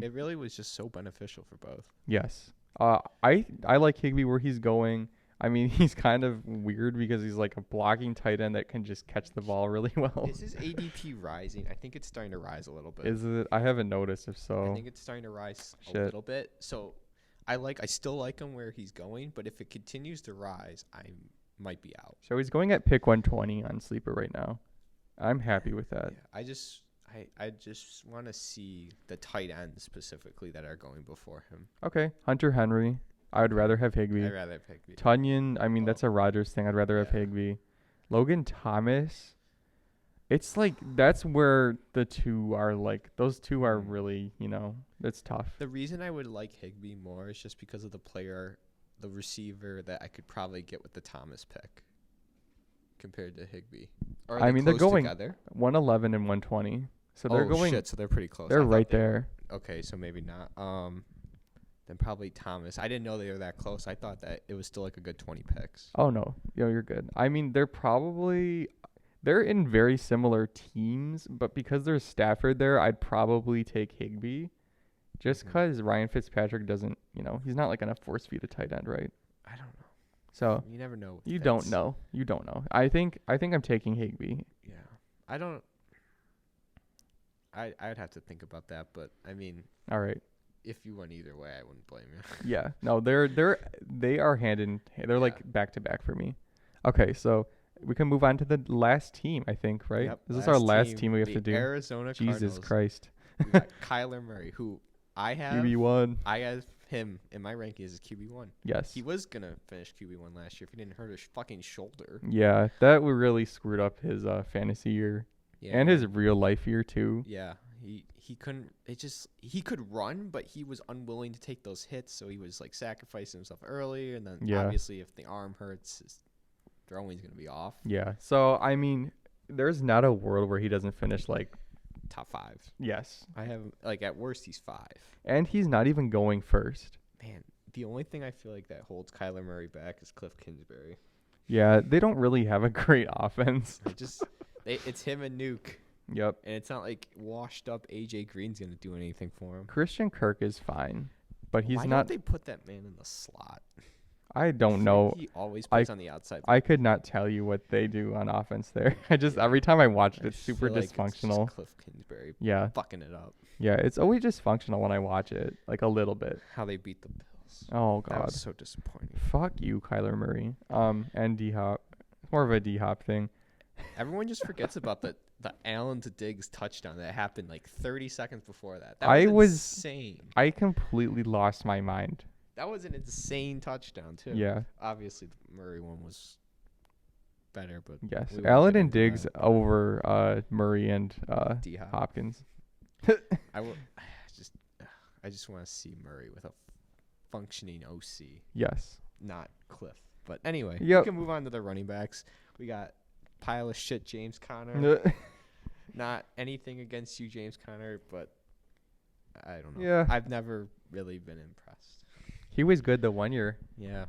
It really was just so beneficial for both. Yes. I like Higbee where he's going. I mean, he's kind of weird because he's like a blocking tight end that can just catch the ball really well. Is his ADP rising? I think it's starting to rise a little bit. Is it? I haven't noticed if so. I think it's starting to rise a little bit. So I still like him where he's going, but if it continues to rise, I might be out. So he's going at pick 120 on Sleeper right now. I'm happy with that. Yeah, I just want to see the tight ends specifically that are going before him. Okay, Hunter Henry. I would rather have Higbee. I'd rather have Higbee. Tunyon, I mean, that's a Rodgers thing. I'd rather have Higbee. Logan Thomas. It's like that's where the two are like those two are really, it's tough. The reason I would like Higbee more is just because of the receiver that I could probably get with the Thomas pick compared to Higbee. I mean, they're going together? 111 and 120. So they're going. Shit, so they're pretty close. They're right there. Okay, so maybe not. Then probably Thomas. I didn't know they were that close. I thought that it was still like a good 20 picks. Oh no, you're good. I mean, they're in very similar teams, but because there's Stafford there, I'd probably take Higbee, just because Ryan Fitzpatrick doesn't. He's not like gonna force feed a tight end, right? I don't know. So you never know. You don't know. I think I'm taking Higbee. Yeah, I don't. I'd have to think about that, but I mean. All right. If you went either way, I wouldn't blame you. Yeah. No, they are hand in hand. They're like back to back for me. Okay, so we can move on to the last team, I think, right? Yep, is this our last team we have to do? Arizona Jesus Cardinals. Christ. We got Kyler Murray, who I have. QB1. I have him in my rankings as QB1. Yes. He was going to finish QB1 last year if he didn't hurt his fucking shoulder. Yeah, that would really screwed up his fantasy year. Yeah, and his real life year too. Yeah. He couldn't. He could run, but he was unwilling to take those hits, so he was like sacrificing himself early, and then obviously if the arm hurts, his throwing's gonna be off. Yeah. So I mean, there's not a world where he doesn't finish like top 5. Yes. I have at worst he's 5. And he's not even going first. Man, the only thing I feel like that holds Kyler Murray back is Cliff Kingsbury. Yeah, they don't really have a great offense. It's him and Nuke. Yep. And it's not like washed up AJ Green's gonna do anything for him. Christian Kirk is fine, but he's Why not. don't they put that man in the slot? I I don't feel know. like he always plays on the outside. I could not tell you what they do on offense there. I just every time I watch it, it's super feel like dysfunctional. It's just Cliff Kingsbury Yeah. fucking it up. Yeah, it's always dysfunctional when I watch it, like a little bit. How they beat the Bills. Oh That God. was so disappointing. Fuck you, Kyler Murray. And D Hop. It's more of a D Hop thing. Everyone just forgets about the Allen to Diggs touchdown that happened like 30 seconds before that. That I was insane. I completely lost my mind. That was an insane touchdown too. Yeah. Obviously, the Murray one was better, but Yes. we won't Allen get and into Diggs that. over Murray and D-Hop. Hopkins. I just want to see Murray with a functioning OC, Yes. not Cliff. But anyway, Yep. we can move on to the running backs. We got pile of shit James Conner. Not anything against you, James Conner, but I don't know. Yeah. I've never really been impressed. He was good the 1 year. Yeah.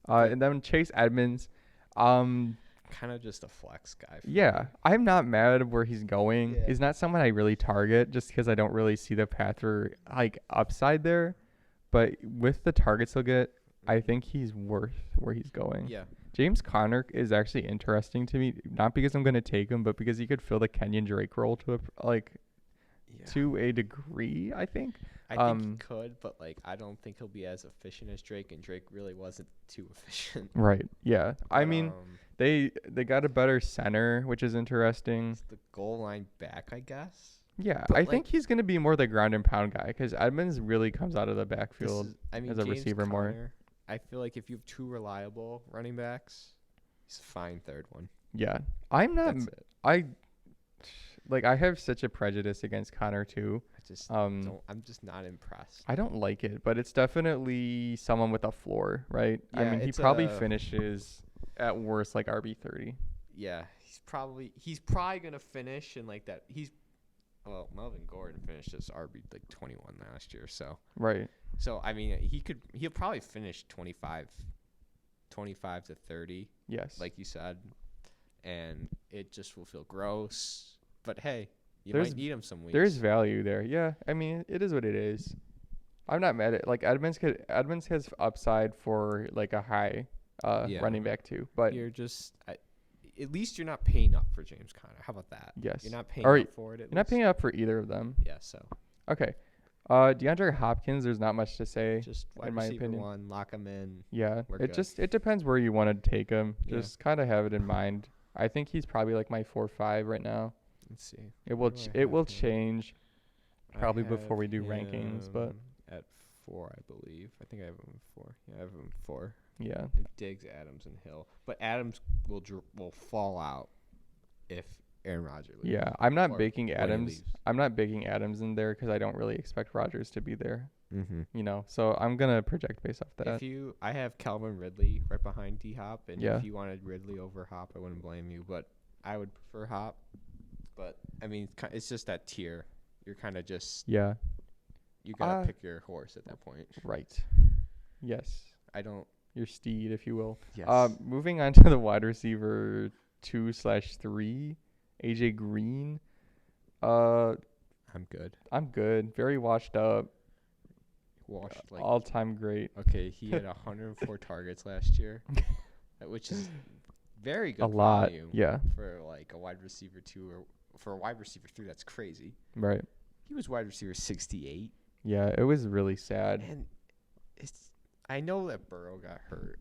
And then Chase Edmonds. Kind of just a flex guy. Yeah, I'm not mad at where he's going. Yeah. He's not someone I really target just because I don't really see the path for like upside there. But with the targets he'll get, I think he's worth where he's going. Yeah. James Conner is actually interesting to me, not because I'm going to take him, but because he could fill the Kenyon Drake role to a degree, I think. I think he could, but like I don't think he'll be as efficient as Drake, and Drake really wasn't too efficient. Right. Yeah. I But, mean, they got a better center, which is interesting. it's the goal line back, I guess. Yeah, But, I like, think he's going to be more the ground and pound guy because Edmonds really comes out of the backfield. as a James receiver more. Conner, I feel like if you have two reliable running backs, he's a fine third one. Yeah. I'm not That's it. I have such a prejudice against Connor too. I just Um I'm just not impressed. I don't like it, but it's definitely someone with a floor, right? I Yeah, mean, he it's probably a- finishes at worst like RB30. Yeah, he's probably gonna finish in like that. Melvin Gordon finished as RB like 21 last year, so Right. I mean he'll probably finish 25 to 30, Yes. like you said, and it just will feel gross. But hey, you There's- might need him some weeks. There's value there. Yeah. I mean, it is what it is. I'm not mad at like Edmonds has upside for like a high Yeah. running back too. But You're just at least you're not paying up for James Conner. How about that? yes. You're not paying Or up for it. You're not paying up for either of them. Yeah, so Okay. DeAndre Hopkins, there's not much to say. just wide in my receiver opinion. one, lock him in. Yeah. We're It good. it depends where you want to take him. Yeah. Just kind of have it in mind. I think he's probably like my 4-5 right now. Let's see. It will Where do I it have will him? change I probably before we have do rankings, but him at 4, I believe. I think I have him at 4. Yeah, I have him at 4. yeah. Diggs, Adams, and Hill. But Adams will fall out if Aaron Rodgers leaves. Yeah, I'm not or baking when he Adams. leaves. I'm not baking Adams in there because I don't really expect Rodgers to be there. Mm-hmm. You know, so I'm gonna project based off that. I have Calvin Ridley right behind D Hop, and Yeah. if you wanted Ridley over Hop, I wouldn't blame you. But I would prefer Hop. But I mean, it's just that tier. You're kind of just Yeah. you gotta pick your horse at that point. Right. Yes. I don't. Your steed, if you will. Yes. Moving on to the wide receiver 2/3, AJ Green. I'm good. I'm good. Very washed up. Washed like All time great. Okay, he had 104 targets last year, which is very good. A lot. volume Yeah. for like a wide receiver 2 or for a wide receiver 3. That's crazy. Right. He was wide receiver 68, Yeah. It was really sad. and I know that Burrow got hurt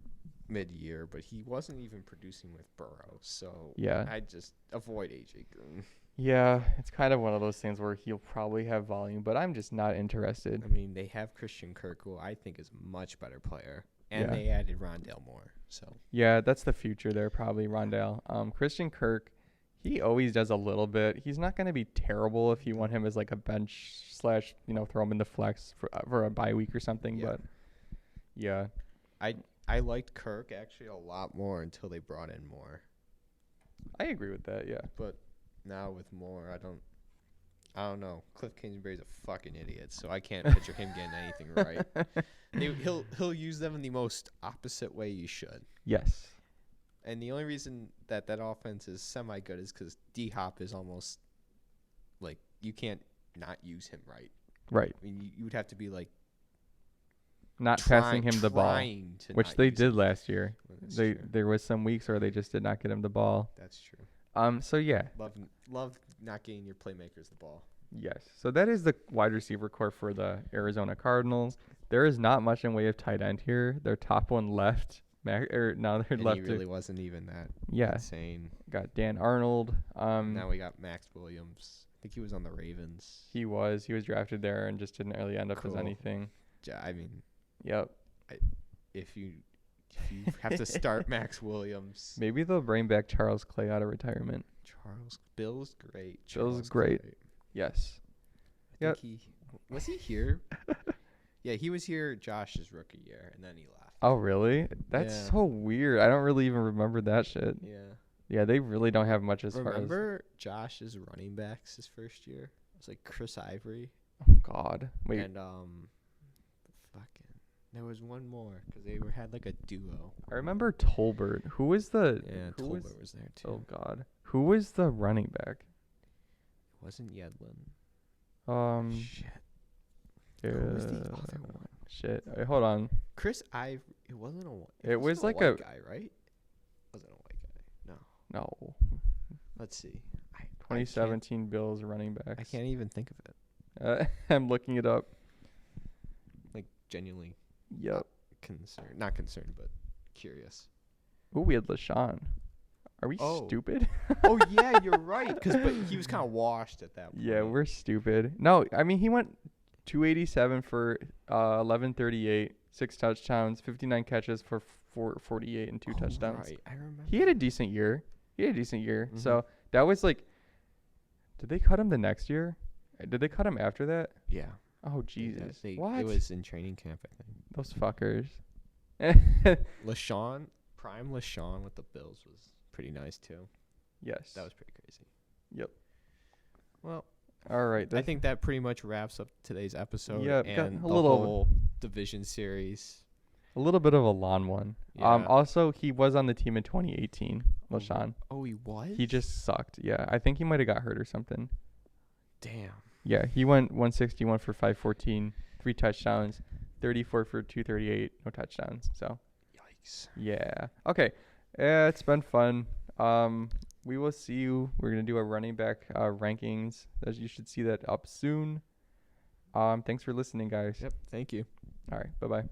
mid-year, but he wasn't even producing with Burrow, so Yeah. I just avoid AJ Green. Yeah. It's kind of one of those things where he'll probably have volume, but I'm just not interested. I mean, they have Christian Kirk, who I think is a much better player, and Yeah. they added Rondale Moore, so. Yeah, that's the future there, probably Rondale. Christian Kirk, he always does a little bit. He's not going to be terrible if you want him as like a bench / throw him in the flex for a bye week or something. Yeah. But yeah, I liked Kirk actually a lot more until they brought in Moore. I agree with that. Yeah, But now with Moore, I don't know. Cliff Kingsbury's a fucking idiot, so I can't picture him getting anything right. He'll use them in the most opposite way you should. yes, And the only reason that offense is semi good is because D Hop is almost like you can't not use him right. Right. I mean, you would have to be like Not passing him the ball, which they did last year. There was some weeks where they just did not get him the ball. That's true. So yeah. Love not getting your playmakers the ball. Yes. So that is the wide receiver core for the Arizona Cardinals. There is not much in way of tight end here. Their top one left. Now they're left. He really wasn't even that insane. Got Dan Arnold. Now we got Max Williams. I think he was on the Ravens. He was drafted there and just didn't really end up as anything. I mean, yep. If you have to start Max Williams, maybe they'll bring back Charles Clay out of retirement. Bill's great. Bill's great. Yes. I think was he here? Yeah, he was here Josh's rookie year, and then he left. Oh, really? That's so weird. I don't really even remember that shit. Yeah. Yeah, they really don't have much as far as... Remember Josh's running backs his first year? It was like Chris Ivory. Oh, God. Wait. And, there was one more, because they had like a duo. I remember Tolbert. Who was the... Yeah, Tolbert was there, too. Oh, God. Who was the running back? It wasn't Yedlin. Shit. Yeah. Who was the other one? Shit. Wait, hold on. Chris Ivory. It wasn't a white. It was like a white guy, right? Wasn't a white guy. No. No. Let's see. 2017 Bills running backs. I can't even think of it. I'm looking it up. Like genuinely. Yep. Not concerned, but curious. Oh, we had LaShawn. Are we stupid? Oh yeah, you're right. But he was kind of washed at that point. Yeah, we're stupid. No, I mean he went 287 for 1138, 6 touchdowns, 59 catches for 448 and 2 touchdowns. Right, I remember. He had a decent year. Mm-hmm. So that was like. Did they cut him the next year? Did they cut him after that? Yeah. Oh Jesus! What? It was in training camp, I think. Those fuckers. Prime LaShawn with the Bills was pretty nice too. Yes. That was pretty crazy. Yep. Well, all right. I think that pretty much wraps up today's episode a and the little whole division series. A little bit of a long one. Yeah. Also, he was on the team in 2018, LaShawn. Oh, he was? He just sucked. Yeah, I think he might have got hurt or something. Damn. Yeah, he went 161 for 514, 3 touchdowns, 34 for 238, no touchdowns. So, yikes. Yeah. Okay. It's been fun. We will see you. We're gonna do a running back rankings. You should see that up soon. Thanks for listening, guys. Yep. Thank you. All right. Bye-bye.